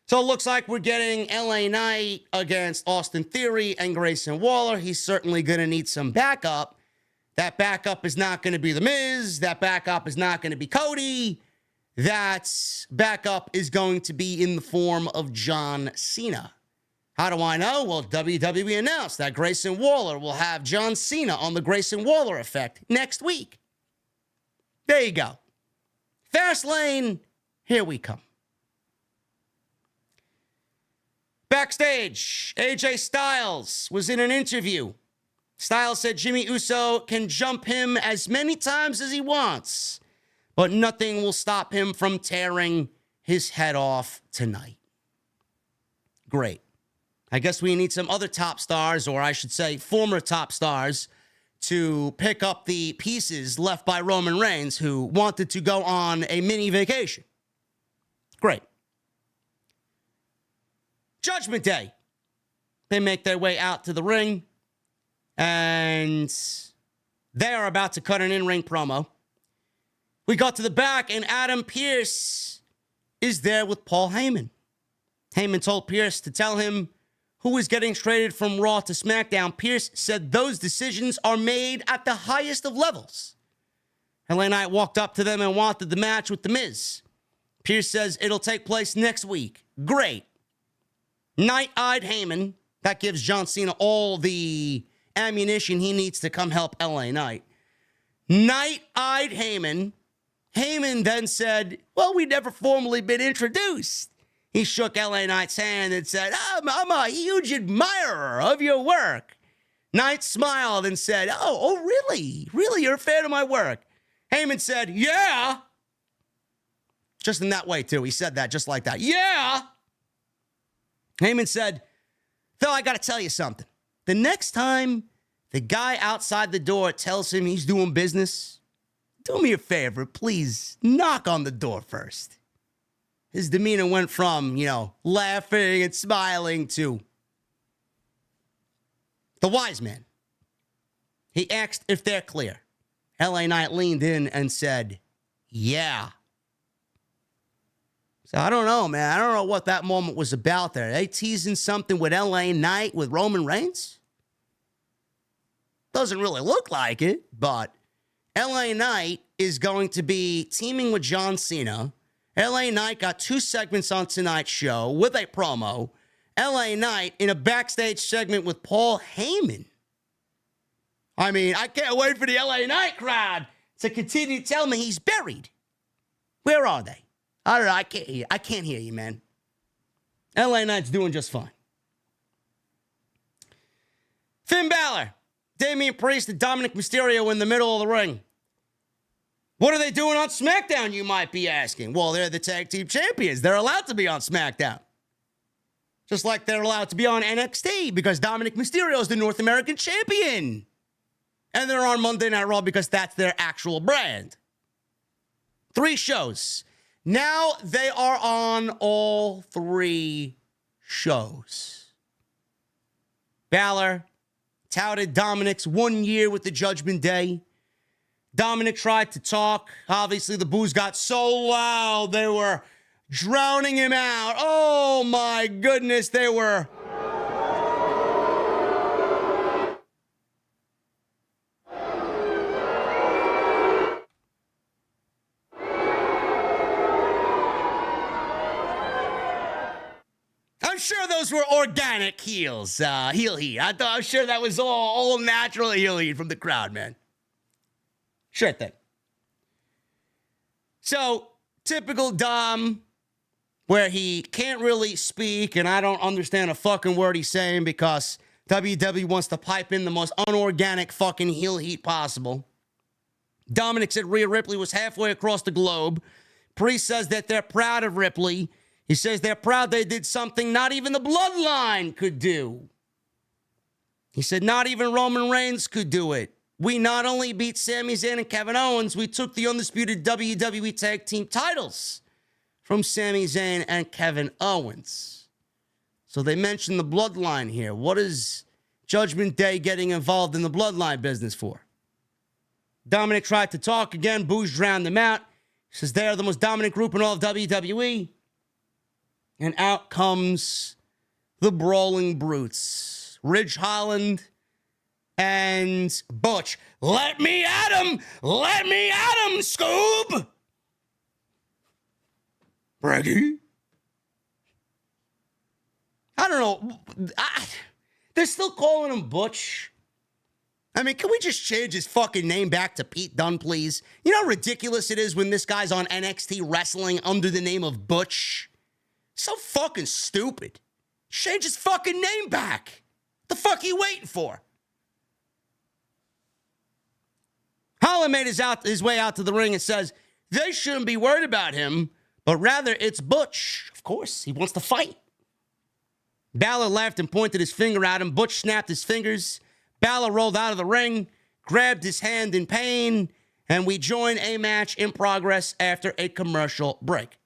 S1: So it looks like we're getting LA Knight against Austin Theory and Grayson Waller. He's certainly going to need some backup. That backup is not going to be The Miz. That backup is not going to be Cody. That backup is going to be in the form of John Cena. How do I know? Well, WWE announced that Grayson Waller will have John Cena on the Grayson Waller effect next week. There you go. Fastlane, here we come. Backstage, AJ Styles was in an interview. Styles said Jimmy Uso can jump him as many times as he wants, but nothing will stop him from tearing his head off tonight. Great. I guess we need some other top stars, or I should say former top stars, to pick up the pieces left by Roman Reigns, who wanted to go on a mini vacation. Great. Judgment Day. They make their way out to the ring, and they are about to cut an in-ring promo. We got to the back, and Adam Pearce is there with Paul Heyman. Heyman told Pearce to tell him who was getting traded from Raw to SmackDown. Pearce said those decisions are made at the highest of levels. LA Knight walked up to them and wanted the match with The Miz. Pearce says it'll take place next week. Great. Knight-eyed Heyman. That gives John Cena all the ammunition he needs to come help LA Knight. Knight-eyed Heyman. Heyman then said, well, we've never formally been introduced. He shook LA Knight's hand and said, I'm a huge admirer of your work. Knight smiled and said, oh, really? Really? You're a fan of my work? Heyman said, yeah. Just in that way, too. He said that just like that. Yeah. Heyman said, Phil, I got to tell you something. The next time the guy outside the door tells him he's doing business, do me a favor, please knock on the door first. His demeanor went from, laughing and smiling to the wise man. He asked if they're clear. LA Knight leaned in and said, yeah. So I don't know, man. I don't know what that moment was about there. Are they teasing something with LA Knight with Roman Reigns? Doesn't really look like it, but LA Knight is going to be teaming with John Cena. LA Knight got 2 segments on tonight's show with a promo. LA Knight in a backstage segment with Paul Heyman. I mean, I can't wait for the LA Knight crowd to continue to tell me he's buried. Where are they? I don't know. I can't hear you, man. LA Knight's doing just fine. Finn Balor, Damian Priest, and Dominic Mysterio in the middle of the ring. What are they doing on SmackDown, you might be asking? Well, they're the tag team champions. They're allowed to be on SmackDown. Just like they're allowed to be on NXT because Dominic Mysterio is the North American champion. And they're on Monday Night Raw because that's their actual brand. 3 shows. Now they are on all 3 shows. Balor touted Dominic's 1 year with the Judgment Day. Dominic tried to talk. Obviously, the boos got so loud, they were drowning him out. Oh, my goodness, they were. I'm sure those were organic heel heat. I'm sure that was all natural heel heat from the crowd, man. Sure thing. So, typical Dom, where he can't really speak, and I don't understand a fucking word he's saying because WWE wants to pipe in the most unorganic fucking heel heat possible. Dominic said Rhea Ripley was halfway across the globe. Priest says that they're proud of Ripley. He says they're proud they did something not even the Bloodline could do. He said not even Roman Reigns could do it. We not only beat Sami Zayn and Kevin Owens, we took the undisputed WWE Tag Team titles from Sami Zayn and Kevin Owens. So they mentioned the Bloodline here. What is Judgment Day getting involved in the Bloodline business for? Dominic tried to talk again. Booze drowned them out. He says they are the most dominant group in all of WWE. And out comes the Brawling Brutes. Ridge Holland and Butch. Let me at him! Let me at him, Scoob! Brady? I don't know. They're still calling him Butch. I mean, can we just change his fucking name back to Pete Dunne, please? You know how ridiculous it is when this guy's on NXT wrestling under the name of Butch? So fucking stupid. Change his fucking name back. The fuck are you waiting for? Holland made his way out to the ring and says, they shouldn't be worried about him, but rather it's Butch. Of course, he wants to fight. Balor laughed and pointed his finger at him. Butch snapped his fingers. Balor rolled out of the ring, grabbed his hand in pain, and we join a match in progress after a commercial break.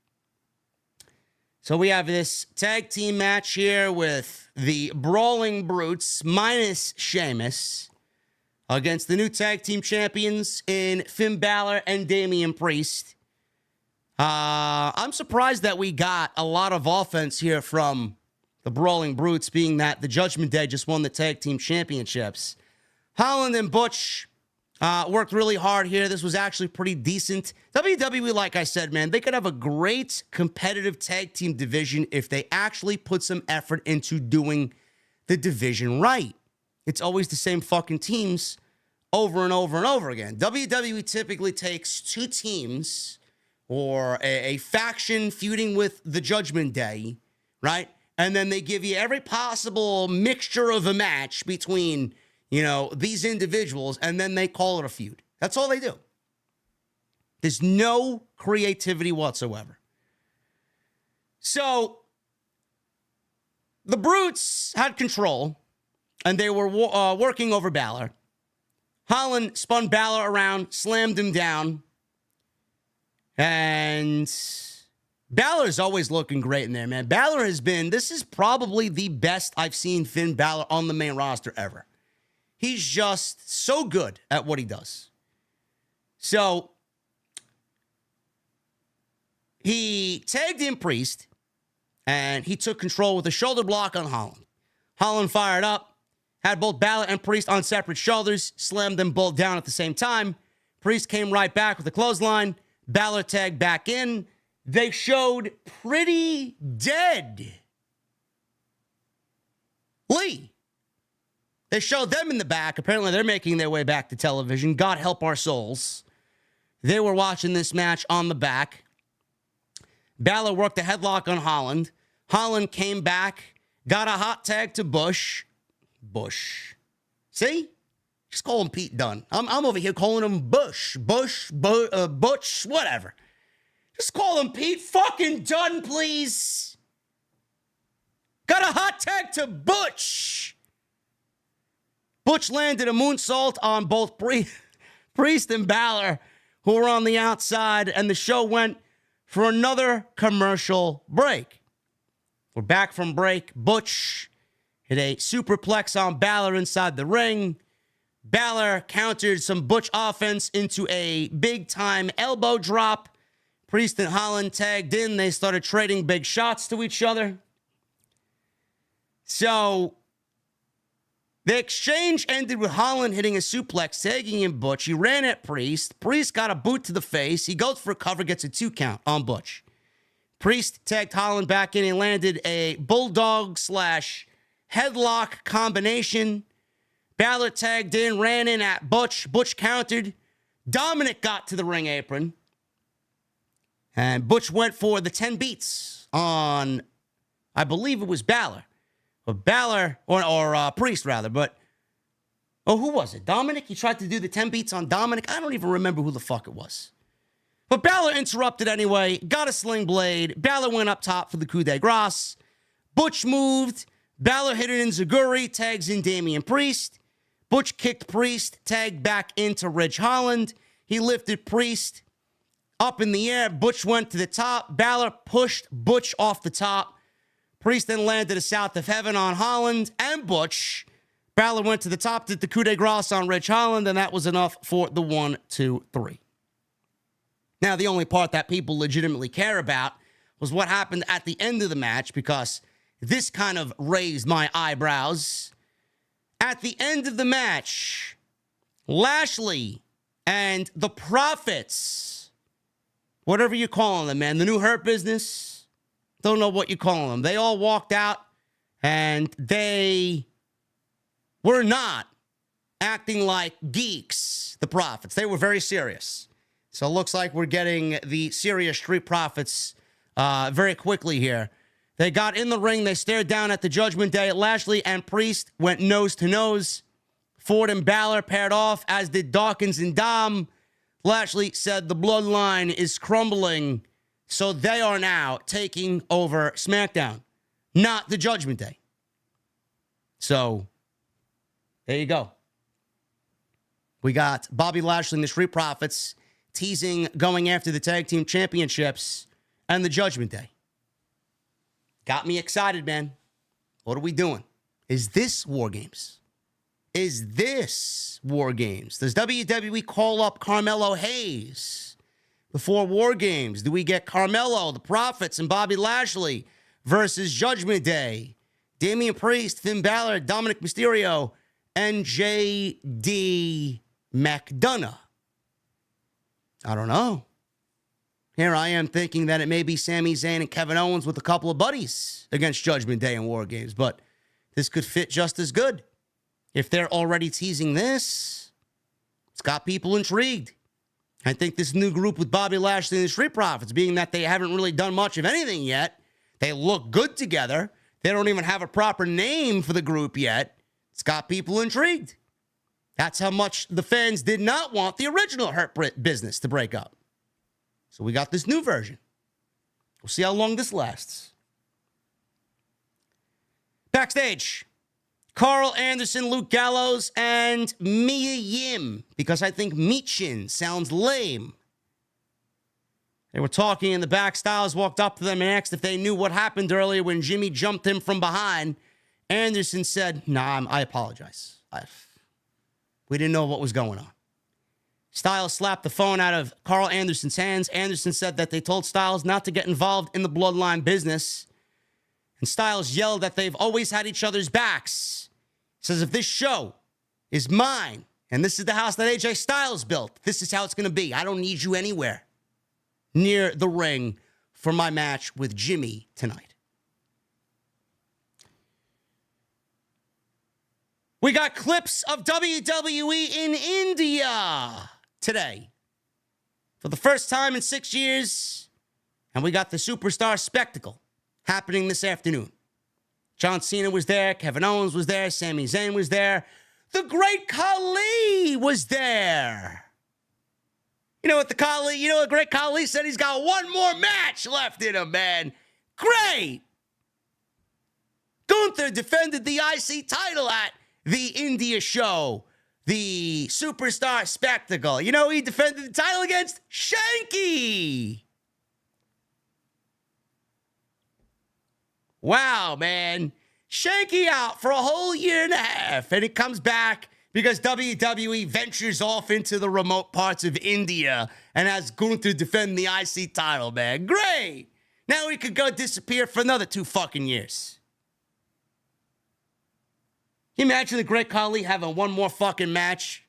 S1: So we have this tag team match here with the Brawling Brutes minus Sheamus against the new tag team champions in Finn Balor and Damian Priest. I'm surprised that we got a lot of offense here from the Brawling Brutes, being that the Judgment Day just won the tag team championships. Holland and Butch worked really hard here. This was actually pretty decent. WWE, like I said, man, they could have a great competitive tag team division if they actually put some effort into doing the division right. It's always the same fucking teams over and over and over again. WWE typically takes two teams or a faction feuding with the Judgment Day, right? And then they give you every possible mixture of a match between, you know, these individuals, and then they call it a feud. That's all they do. There's no creativity whatsoever. So the Brutes had control, and they were working over Balor. Holland spun Balor around, slammed him down, and Balor's always looking great in there, man. Balor has been, this is probably the best I've seen Finn Balor on the main roster ever. He's just so good at what he does. So he tagged in Priest, and he took control with a shoulder block on Holland. Holland fired up, had both Balor and Priest on separate shoulders, slammed them both down at the same time. Priest came right back with a clothesline. Balor tagged back in. They showed pretty dead Lee. They showed them in the back. Apparently, they're making their way back to television. God help our souls. They were watching this match on the back. Balor worked a headlock on Holland. Holland came back, got a hot tag to Bush. See? Just call him Pete Dunne. I'm over here calling him Butch, whatever. Just call him Pete fucking Dunne, please. Got a hot tag to Butch. Butch landed a moonsault on both Priest and Balor, who were on the outside, and the show went for another commercial break. We're back from break. Butch hit a superplex on Balor inside the ring. Balor countered some Butch offense into a big-time elbow drop. Priest and Holland tagged in. They started trading big shots to each other. So the exchange ended with Holland hitting a suplex, tagging in Butch. He ran at Priest. Priest got a boot to the face. He goes for a cover, gets a 2 count on Butch. Priest tagged Holland back in and landed a bulldog / headlock combination. Balor tagged in, ran in at Butch. Butch countered. Dominic got to the ring apron. And Butch went for the 10 beats on, I believe it was Balor. But Balor, or Priest rather, but, who was it? Dominic? He tried to do the 10 beats on Dominic. I don't even remember who the fuck it was. But Balor interrupted anyway, got a sling blade. Balor went up top for the coup de grace. Butch moved. Balor hit an enziguri, tags in Damian Priest. Butch kicked Priest, tagged back into Ridge Holland. He lifted Priest Up in the air, Butch went to the top. Balor pushed Butch off the top. Priest then landed a South of Heaven on Holland and Butch. Balor went to the top, did the coup de grace on Rich Holland, and that was enough for the 1, 2, 3. Now, the only part that people legitimately care about was what happened at the end of the match, because this kind of raised my eyebrows. At the end of the match, Lashley and the Prophets, whatever you're calling them, man, the new Hurt Business, don't know what you call them. They all walked out, and they were not acting like geeks, the Prophets. They were very serious. So it looks like we're getting the serious Street Profits very quickly here. They got in the ring. They stared down at the Judgment Day. Lashley and Priest went nose to nose. Ford and Balor paired off, as did Dawkins and Dom. Lashley said the Bloodline is crumbling, so they are now taking over SmackDown, not the Judgment Day. So there you go. We got Bobby Lashley and the Street Profits teasing going after the Tag Team Championships and the Judgment Day. Got me excited, man. What are we doing? Is this War Games? Is this War Games? Does WWE call up Carmelo Hayes before War Games? Do we get Carmelo, the Prophets, and Bobby Lashley versus Judgment Day? Damian Priest, Finn Balor, Dominic Mysterio, and J.D. McDonough. I don't know. Here I am thinking that it may be Sami Zayn and Kevin Owens with a couple of buddies against Judgment Day and War Games, but this could fit just as good. If they're already teasing this, it's got people intrigued. I think this new group with Bobby Lashley and the Street Profits, being that they haven't really done much of anything yet, they look good together. They don't even have a proper name for the group yet. It's got people intrigued. That's how much the fans did not want the original Hurt Business to break up. So we got this new version. We'll see how long this lasts. Backstage, Carl Anderson, Luke Gallows, and Mia Yim, because I think Michin sounds lame. They were talking in the back. Styles walked up to them and asked if they knew what happened earlier when Jimmy jumped him from behind. Anderson said, "Nah, I apologize. We didn't know what was going on." Styles slapped the phone out of Carl Anderson's hands. Anderson said that they told Styles not to get involved in the Bloodline business. And Styles yelled that they've always had each other's backs. He says, if this show is mine, and this is the house that AJ Styles built, this is how it's going to be. I don't need you anywhere near the ring for my match with Jimmy tonight. We got clips of WWE in India today for the first time in 6 years, and we got the Superstar Spectacle happening this afternoon. John Cena was there, Kevin Owens was there, Sami Zayn was there, the Great Khali was there. You know what Great Khali said? He's got one more match left in him, man. Great. Gunther defended the IC title at the India show, the Superstar Spectacle. You know, he defended the title against Shanky. Wow, man. Shanky out for a whole year and a half, and it comes back because WWE ventures off into the remote parts of India and has Gunther defend the IC title, man. Great. Now he could go disappear for another 2 fucking years. Can you imagine the Great Khali having one more fucking match?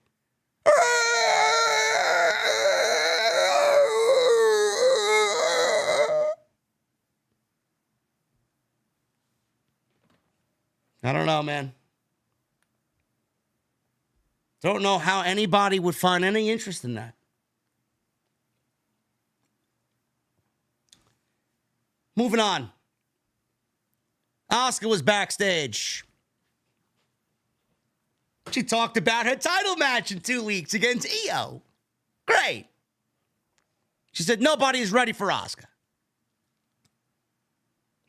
S1: I don't know, man. Don't know how anybody would find any interest in that. Moving on. Asuka was backstage. She talked about her title match in 2 weeks against Io. Great. She said nobody is ready for Asuka.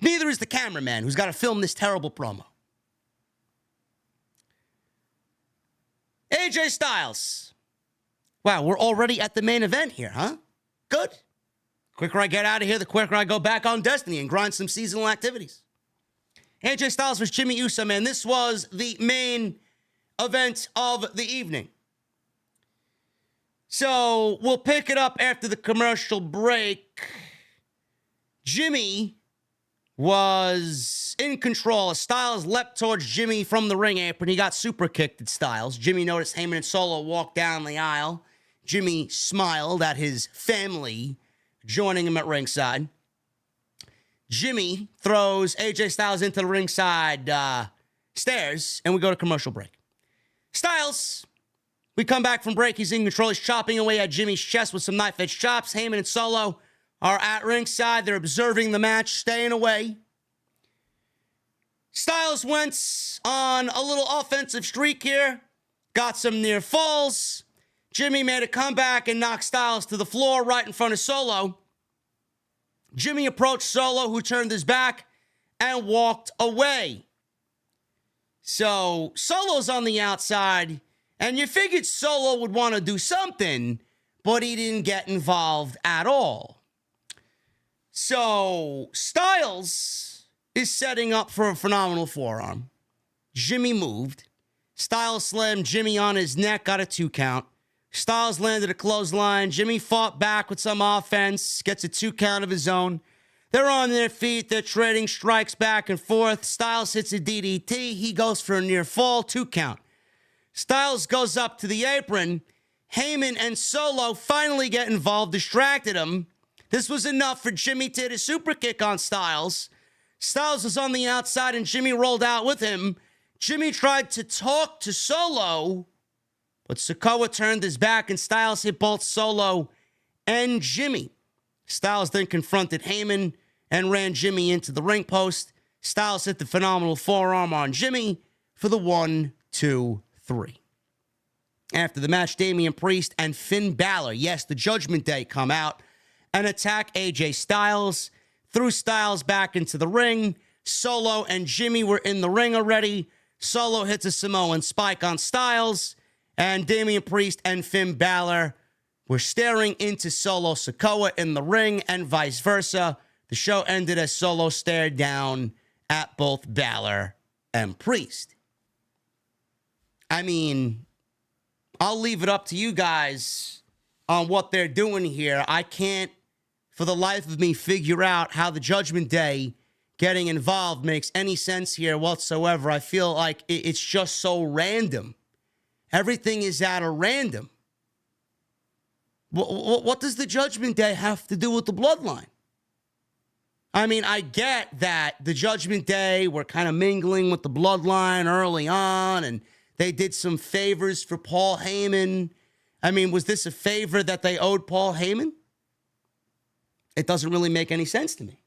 S1: Neither is the cameraman who's got to film this terrible promo. AJ Styles. Wow, we're already at the main event here, huh? Good. quicker I get out of here, the quicker I go back on Destiny and grind some seasonal activities. AJ Styles versus Jimmy Uso, man. This was the main event of the evening. So we'll pick it up after the commercial break. Jimmy was in control. Styles leapt towards Jimmy from the ring apron. He got super kicked at Styles. Jimmy noticed Heyman and Solo walk down the aisle. Jimmy smiled at his family joining him at ringside. Jimmy throws AJ Styles into the ringside stairs, and we go to commercial break. Styles, we come back from break. He's in control. He's chopping away at Jimmy's chest with some knife-edge chops. Heyman and Solo are at ringside. They're observing the match, staying away. Styles went on a little offensive streak here. Got some near falls. Jimmy made a comeback and knocked Styles to the floor right in front of Solo. Jimmy approached Solo, who turned his back and walked away. So Solo's on the outside, and you figured Solo would want to do something, but he didn't get involved at all. So Styles is setting up for a phenomenal forearm. Jimmy moved. Styles slammed Jimmy on his neck, got a 2 count. Styles landed a clothesline. Jimmy fought back with some offense, gets a 2 count of his own. They're on their feet. They're trading strikes back and forth. Styles hits a DDT. He goes for a near fall, 2 count. Styles goes up to the apron. Heyman and Solo finally get involved, distracted him. This was enough for Jimmy to hit a super kick on Styles. Styles was on the outside and Jimmy rolled out with him. Jimmy tried to talk to Solo, but Sikoa turned his back and Styles hit both Solo and Jimmy. Styles then confronted Heyman and ran Jimmy into the ring post. Styles hit the phenomenal forearm on Jimmy for the 1, 2, 3. After the match, Damian Priest and Finn Balor, yes, the Judgment Day, come out and attack AJ Styles. Threw Styles back into the ring. Solo and Jimmy were in the ring already. Solo hits a Samoan spike on Styles. And Damian Priest and Finn Balor were staring into Solo Sikoa in the ring and vice versa. The show ended as Solo stared down at both Balor and Priest. I mean, I'll leave it up to you guys on what they're doing here. I can't, for the life of me, figure out how the Judgment Day getting involved makes any sense here whatsoever. I feel like it's just so random. Everything is at a random. What does the Judgment Day have to do with the Bloodline? I mean, I get that the Judgment Day were kind of mingling with the Bloodline early on, and they did some favors for Paul Heyman. I mean, was this a favor that they owed Paul Heyman? It doesn't really make any sense to me.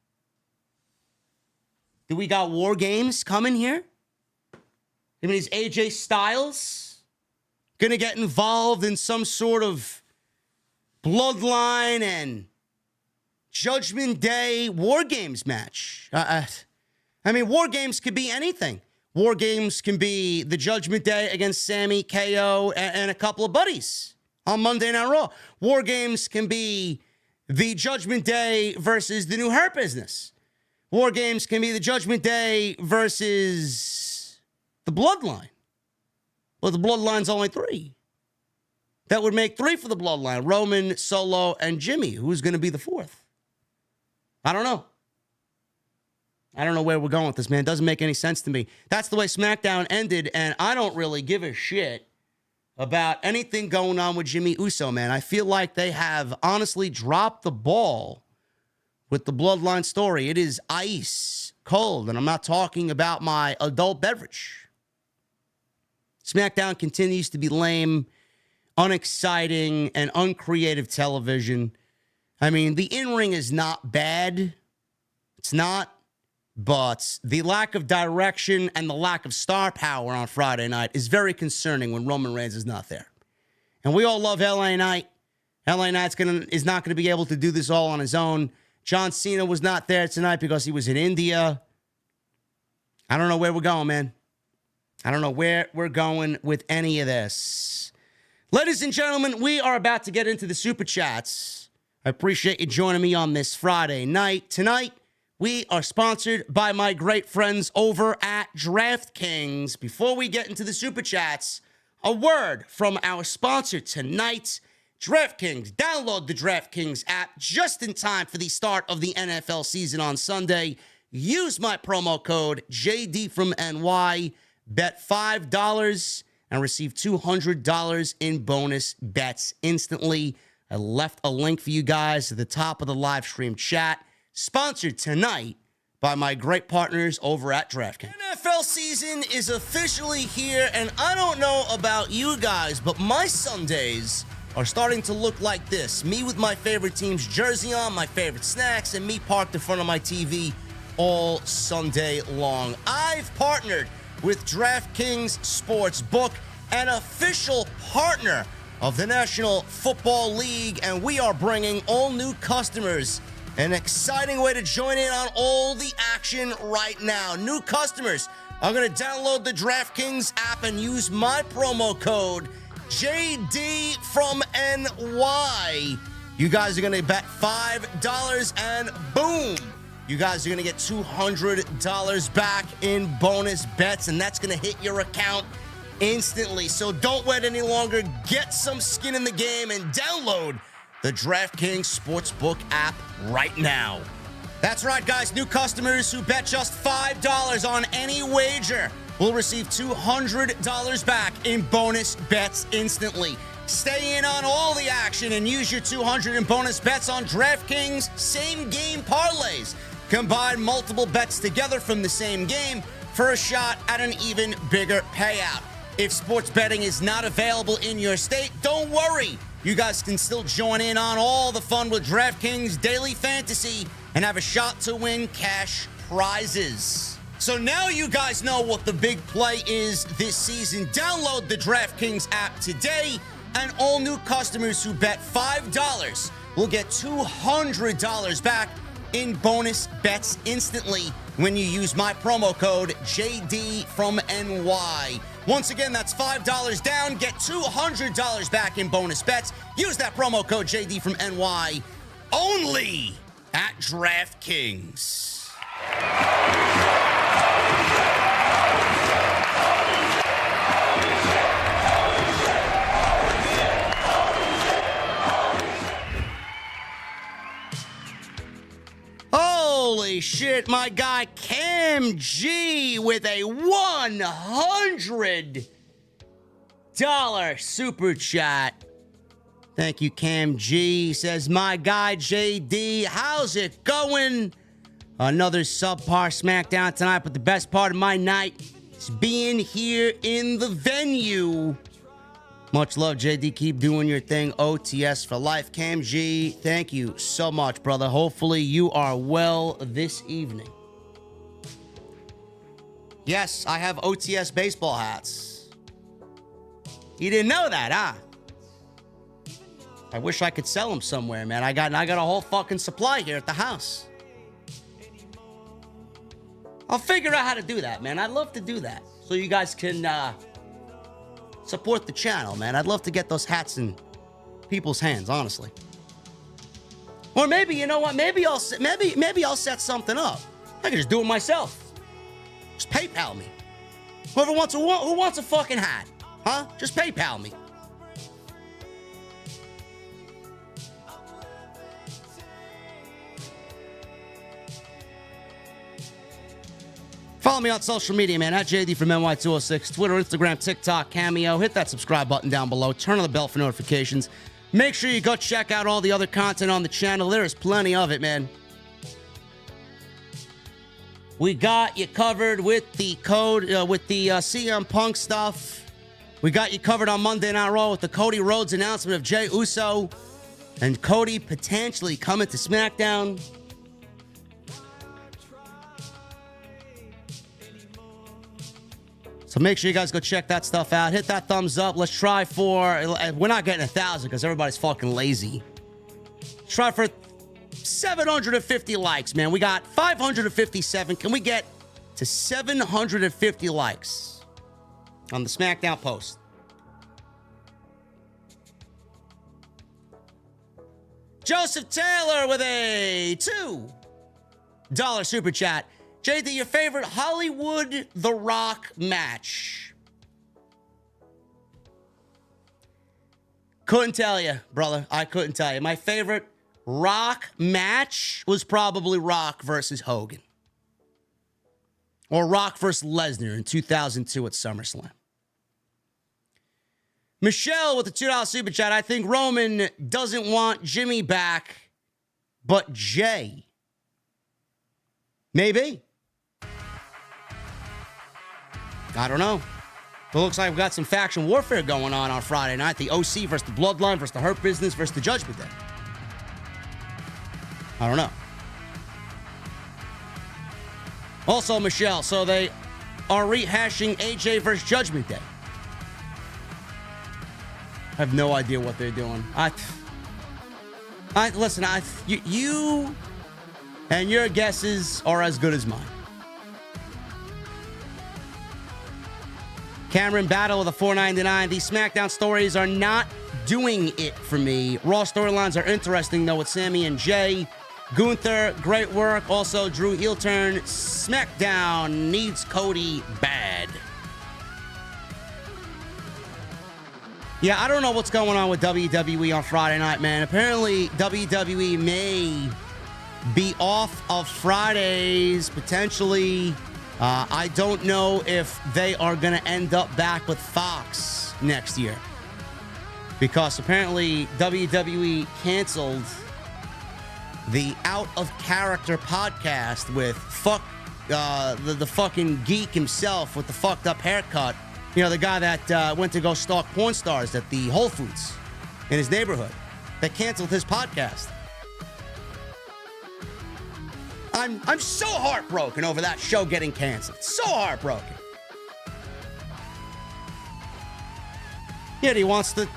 S1: Do we got War Games coming here? I mean, is AJ Styles going to get involved in some sort of Bloodline and Judgment Day War Games match? I mean, War Games could be anything. War Games can be the Judgment Day against Sammy, KO, and a couple of buddies on Monday Night Raw. War Games can be the Judgment Day versus the New Hurt Business. War Games can be the Judgment Day versus the Bloodline. Well, the Bloodline's only 3. That would make 3 for the Bloodline. Roman, Solo, and Jimmy. Who's going to be the 4th? I don't know. I don't know where we're going with this, man. It doesn't make any sense to me. That's the way SmackDown ended, and I don't really give a shit about anything going on with Jimmy Uso, man. I feel like they have honestly dropped the ball with the Bloodline story. It is ice cold, and I'm not talking about my adult beverage. SmackDown continues to be lame, unexciting, and uncreative television. I mean, the in-ring is not bad. It's not. But the lack of direction and the lack of star power on Friday night is very concerning when Roman Reigns is not there. And we all love LA Knight. LA Knight's is not going to be able to do this all on his own. John Cena was not there tonight because he was in India. I don't know where we're going, man. I don't know where we're going with any of this. Ladies and gentlemen, we are about to get into the Super Chats. I appreciate you joining me on this Friday night. Tonight, we are sponsored by my great friends over at DraftKings. Before we get into the Super Chats, a word from our sponsor tonight, DraftKings. Download the DraftKings app just in time for the start of the NFL season on Sunday. Use my promo code JD from NY. Bet $5 and receive $200 in bonus bets instantly. I left a link for you guys at the top of the live stream chat. Sponsored tonight by my great partners over at DraftKings. NFL season is officially here, and I don't know about you guys, but my Sundays are starting to look like this. Me with my favorite team's jersey on, my favorite snacks, and me parked in front of my TV all Sunday long. I've partnered with DraftKings Sportsbook, an official partner of the National Football League, and we are bringing all new customers an exciting way to join in on all the action right now. New customers are going to download the DraftKings app and use my promo code JD from NY. You guys are going to bet $5 and boom, you guys are going to get $200 back in bonus bets, and that's going to hit your account instantly. So don't wait any longer. Get some skin in the game and download the DraftKings Sportsbook app right now. That's right, guys. New customers who bet just $5 on any wager will receive $200 back in bonus bets instantly. Stay in on all the action and use your $200 in bonus bets on DraftKings same-game parlays. Combine multiple bets together from the same game for a shot at an even bigger payout. If sports betting is not available in your state, don't worry. You guys can still join in on all the fun with DraftKings Daily Fantasy and have a shot to win cash prizes. So now you guys know what the big play is this season. Download the DraftKings app today, and all new customers who bet $5 will get $200 back in bonus bets instantly when you use my promo code JD from NY. Once again, that's $5 down, get $200 back in bonus bets. Use that promo code JD from NY only at DraftKings. Holy shit, my guy Cam G with a $100 super chat. Thank you, Cam G. He says, my guy JD, how's it going? Another subpar SmackDown tonight, but the best part of my night is being here in the venue. Much love, JD. Keep doing your thing. OTS for life. Cam G, thank you so much, brother. Hopefully you are well this evening. Yes, I have OTS baseball hats. You didn't know that, huh? I wish I could sell them somewhere, man. I got a whole fucking supply here at the house. I'll figure out how to do that, man. I'd love to do that so you guys can support the channel, man. I'd love to get those hats in people's hands, honestly. Or maybe, you know what? Maybe I'll set something up. I can just do it myself. Just PayPal me. Whoever wants who wants a fucking hat, huh? Just PayPal me. Follow me on social media, man, at JD from NY206, Twitter, Instagram, TikTok, Cameo. Hit that subscribe button down below. Turn on the bell for notifications. Make sure you go check out all the other content on the channel. There is plenty of it, man. We got you covered with the code, with the CM Punk stuff. We got you covered on Monday Night Raw with the Cody Rhodes announcement of Jey Uso and Cody potentially coming to SmackDown. So make sure you guys go check that stuff out. Hit that thumbs up. Let's try for... We're not getting 1,000 because everybody's fucking lazy. Let's try for 750 likes, man. We got 557. Can we get to 750 likes on the SmackDown post? Joseph Taylor with a $2 super chat. JD, your favorite Hollywood The Rock match? Couldn't tell you, brother. I couldn't tell you. My favorite Rock match was probably Rock versus Hogan. Or Rock versus Lesnar in 2002 at SummerSlam. Michelle with the $2 super chat. I think Roman doesn't want Jimmy back, but Jay. Maybe. I don't know. It looks like we've got some faction warfare going on Friday night. The OC versus the Bloodline versus the Hurt Business versus the Judgment Day. I don't know. Also, Michelle, so they are rehashing AJ versus Judgment Day. I have no idea what they're doing. Listen, you and your guesses are as good as mine. Cameron Battle with a $4.99. These SmackDown stories are not doing it for me. Raw storylines are interesting, though, with Sammy and Jay. Gunther, great work. Also, Drew heel turn. SmackDown needs Cody bad. Yeah, I don't know what's going on with WWE on Friday night, man. Apparently, WWE may be off of Fridays, potentially. I don't know if they are going to end up back with Fox next year. Because apparently, WWE canceled the Out of Character podcast with the fucking geek himself with the fucked up haircut. You know, the guy that went to go stalk porn stars at the Whole Foods in his neighborhood. They canceled his podcast. I'm so heartbroken over that show getting canceled. So heartbroken. Yet he wants to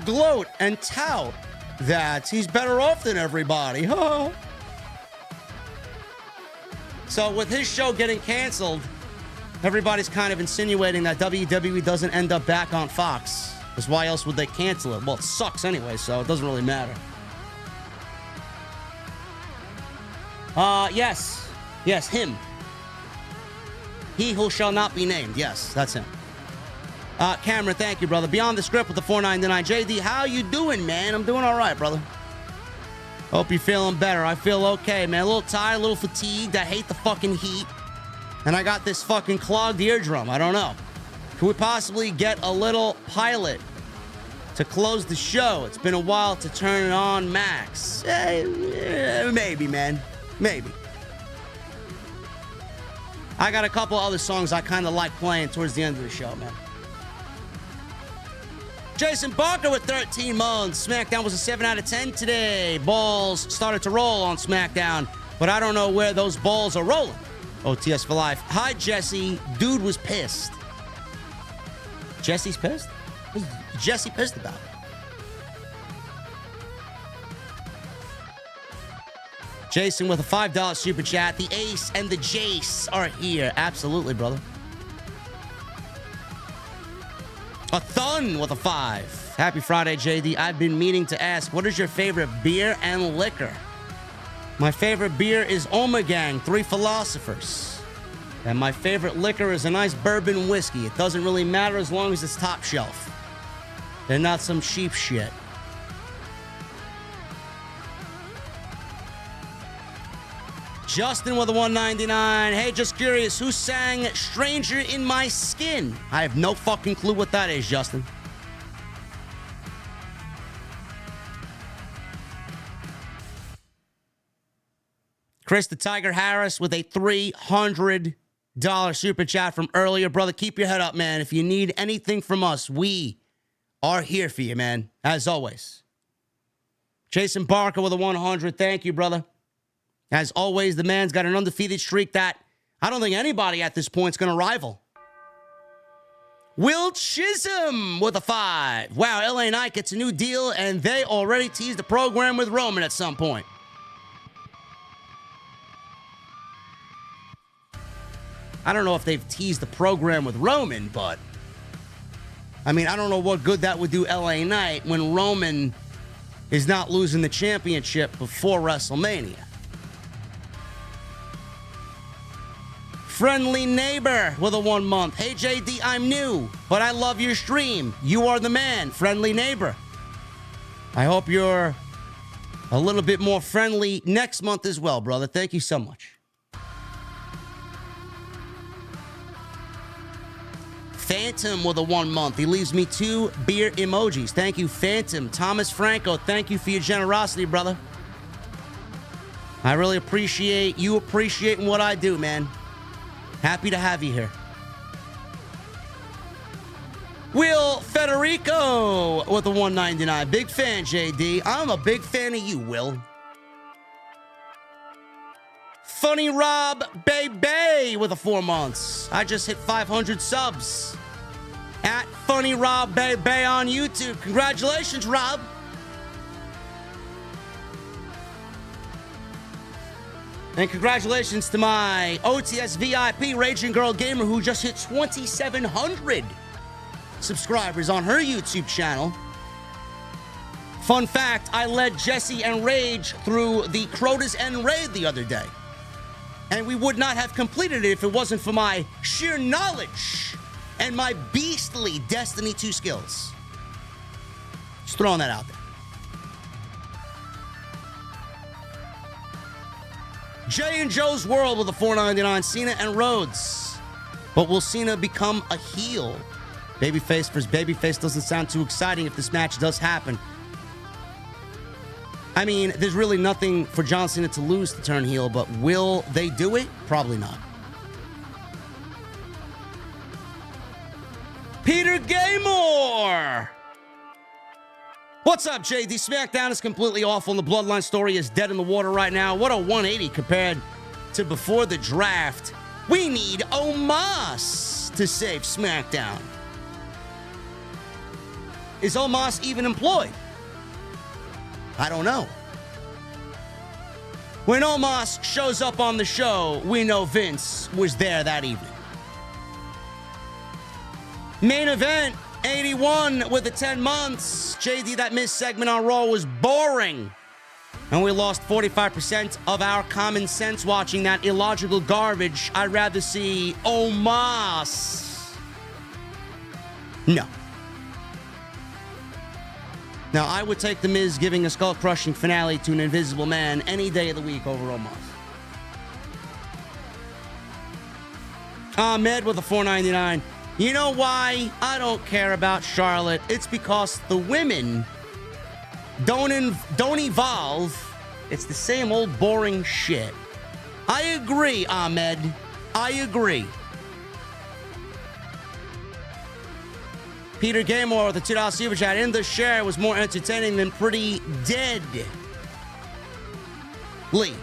S1: gloat and tout that he's better off than everybody. Huh? So with his show getting canceled, everybody's kind of insinuating that WWE doesn't end up back on Fox. Because why else would they cancel it? Well, it sucks anyway, so it doesn't really matter. Yes, him. He who shall not be named. Yes, that's him. Cameron, thank you, brother. Beyond the Script with the $4.99. JD, how you doing, man? I'm doing all right, brother. Hope you're feeling better. I feel okay, man. A little tired, a little fatigued. I hate the fucking heat. And I got this fucking clogged eardrum. I don't know. Could we possibly get a little pilot to close the show? It's been a while to turn it on, Max. Maybe, man. Maybe. I got a couple other songs I kind of like playing towards the end of the show, man. Jason Barker with 13 months. SmackDown was a 7 out of 10 today. Balls started to roll on SmackDown, but I don't know where those balls are rolling. OTS for life. Hi, Jesse. Dude was pissed. Jesse's pissed? What's Jesse pissed about? Jason with a $5 super chat. The Ace and the Jace are here. Absolutely, brother. A Thun with a 5. Happy Friday, JD. I've been meaning to ask, what is your favorite beer and liquor? My favorite beer is Omegang, 3 Philosophers. And my favorite liquor is a nice bourbon whiskey. It doesn't really matter as long as it's top shelf. They're not some cheap shit. Justin with a $1.99. Hey, just curious, who sang Stranger in My Skin? I have no fucking clue what that is, Justin. Chris the Tiger Harris with a $300 super chat from earlier. Brother, keep your head up, man. If you need anything from us, we are here for you, man. As always. Jason Barker with a 100. Thank you, brother. As always, the man's got an undefeated streak that I don't think anybody at this point is going to rival. Will Chisholm with a 5. Wow, LA Knight gets a new deal, and they already teased the program with Roman at some point. I don't know if they've teased the program with Roman, but I mean, I don't know what good that would do LA Knight when Roman is not losing the championship before WrestleMania. Friendly Neighbor with a 1 month. Hey, JD, I'm new, but I love your stream. You are the man, Friendly Neighbor. I hope you're a little bit more friendly next month as well, brother. Thank you so much. Phantom with a 1 month. He leaves me 2 beer emojis. Thank you, Phantom. Thomas Franco, thank you for your generosity, brother. I really appreciate you appreciating what I do, man. Happy to have you here. Will Federico with a 199. Big fan, JD. I'm a big fan of you, Will. Funny Rob Baby with a 4 months. I just hit 500 subs. At Funny Rob Baby on YouTube. Congratulations, Rob. And congratulations to my OTS VIP Raging Girl Gamer who just hit 2,700 subscribers on her YouTube channel. Fun fact, I led Jesse and Rage through the Crota's End Raid the other day. And we would not have completed it if it wasn't for my sheer knowledge and my beastly Destiny 2 skills. Just throwing that out there. Jay and Joe's World with a 499. Cena and Rhodes. But will Cena become a heel? Babyface versus babyface doesn't sound too exciting if this match does happen. I mean, there's really nothing for John Cena to lose to turn heel, but will they do it? Probably not. Peter Gaymore! What's up, JD? SmackDown is completely awful and the Bloodline story is dead in the water right now. What a 180 compared to before the draft. We need Omos to save SmackDown. Is Omos even employed? I don't know. When Omos shows up on the show, we know Vince was there that evening. Main event, 81 with the 10 months. JD, that missed segment on Raw was boring. And we lost 45% of our common sense watching that illogical garbage. I'd rather see Omos. No. Now, I would take The Miz giving a skull-crushing finale to an Invisible Man any day of the week over Omos. Ahmed with a 499. You know why I don't care about Charlotte? It's because the women don't evolve. It's the same old boring shit. I agree, Ahmed. I agree. Peter Gaymore with a $2 super chat. In the share was more entertaining than Pretty Dead. Lee.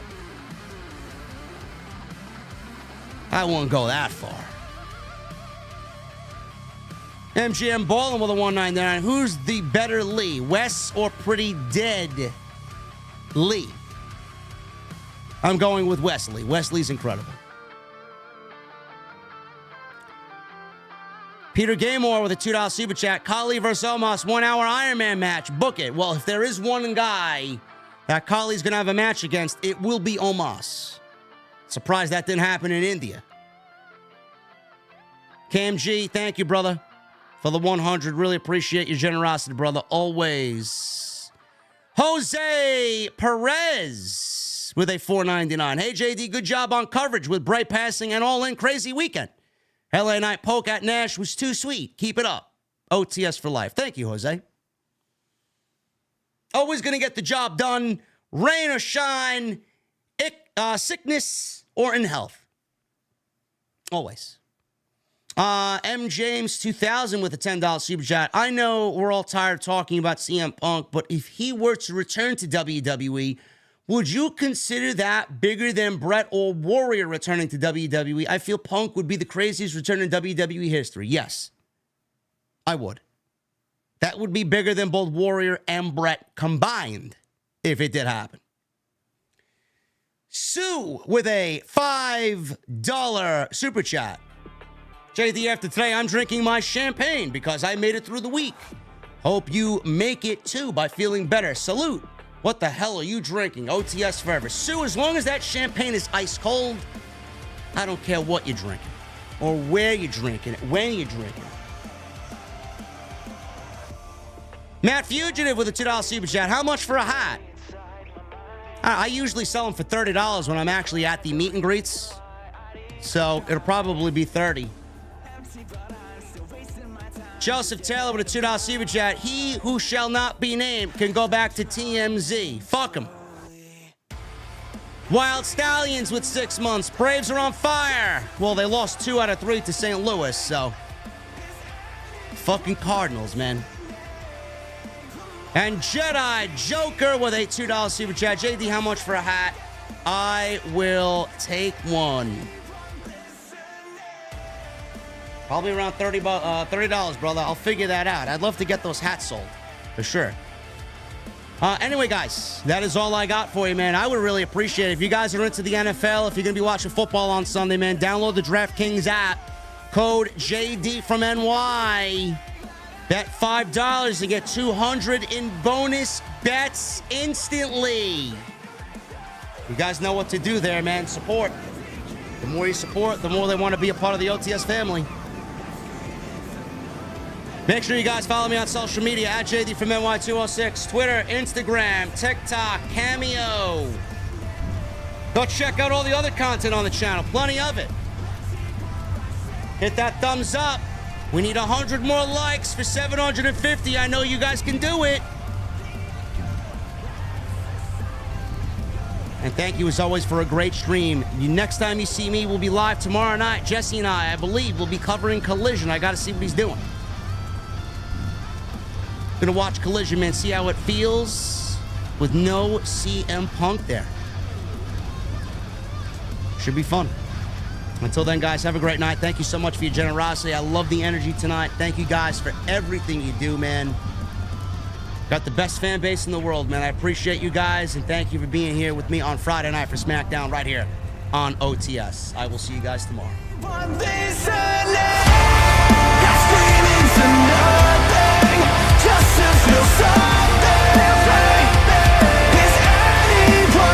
S1: I won't go that far. MGM Brawling with a 199. Who's the better Lee? Wes or Pretty Dead? Lee. I'm going with Wesley. Wesley's incredible. Peter Gaymore with a $2 super chat. Khali versus Omos, 1 hour Iron Man match. Book it. Well, if there is one guy that Khali's going to have a match against, it will be Omos. Surprised that didn't happen in India. Cam G, thank you, brother, for the 100. Really appreciate your generosity, brother. Always. Jose Perez with a 499. Hey, JD, good job on coverage with bright passing and all-in crazy weekend. LA Knight poke at Nash was too sweet. Keep it up. OTS for life. Thank you, Jose. Always going to get the job done. Rain or shine, sickness or in health. Always. M. James 2000 with a $10 super chat. I know we're all tired of talking about CM Punk, but if he were to return to WWE, would you consider that bigger than Brett or Warrior returning to WWE? I feel Punk would be the craziest return in WWE history. Yes, I would. That would be bigger than both Warrior and Brett combined if it did happen. Sue with a $5 super chat. JD, after today, I'm drinking my champagne because I made it through the week. Hope you make it too by feeling better. Salute. What the hell are you drinking? OTS forever. Sue, as long as that champagne is ice cold, I don't care what you're drinking or where you're drinking it, when you're drinking it. Matt Fugitive with a $2 super chat. How much for a hat? I usually sell them for $30 when I'm actually at the meet and greets. So it'll probably be $30. Joseph Taylor with a $2 super chat. He who shall not be named can go back to TMZ. Fuck him. Wild Stallions with 6 months. Braves are on fire. Well, they lost 2 out of 3 to St. Louis, so. Fucking Cardinals, man. And Jedi Joker with a $2 super chat. JD, how much for a hat? I will take one. Probably around $30, brother. I'll figure that out. I'd love to get those hats sold, for sure. Anyway, guys, that is all I got for you, man. I would really appreciate it if you guys are into the NFL, if you're going to be watching football on Sunday, man, download the DraftKings app. Code JD from NY. Bet $5 to get $200 in bonus bets instantly. You guys know what to do there, man. Support. The more you support, the more they want to be a part of the OTS family. Make sure you guys follow me on social media at JD from NY206, Twitter, Instagram, TikTok, Cameo. Go check out all the other content on the channel. Plenty of it. Hit that thumbs up. We need 100 more likes for 750. I know you guys can do it. And thank you, as always, for a great stream. Next time you see me, we'll be live tomorrow night. Jesse and I believe, will be covering Collision. I got to see what he's doing. Gonna watch Collision, man, see how it feels with no CM Punk there. Should be fun. Until then, guys, have a great night. Thank you so much for your generosity. I love the energy tonight. Thank you guys for everything you do, man. Got the best fan base in the world, man. I appreciate you guys, and thank you for being here with me on Friday night for SmackDown right here on OTS. I will see you guys tomorrow.
S4: One thing's screaming for nothing, just to feel something. Is anyone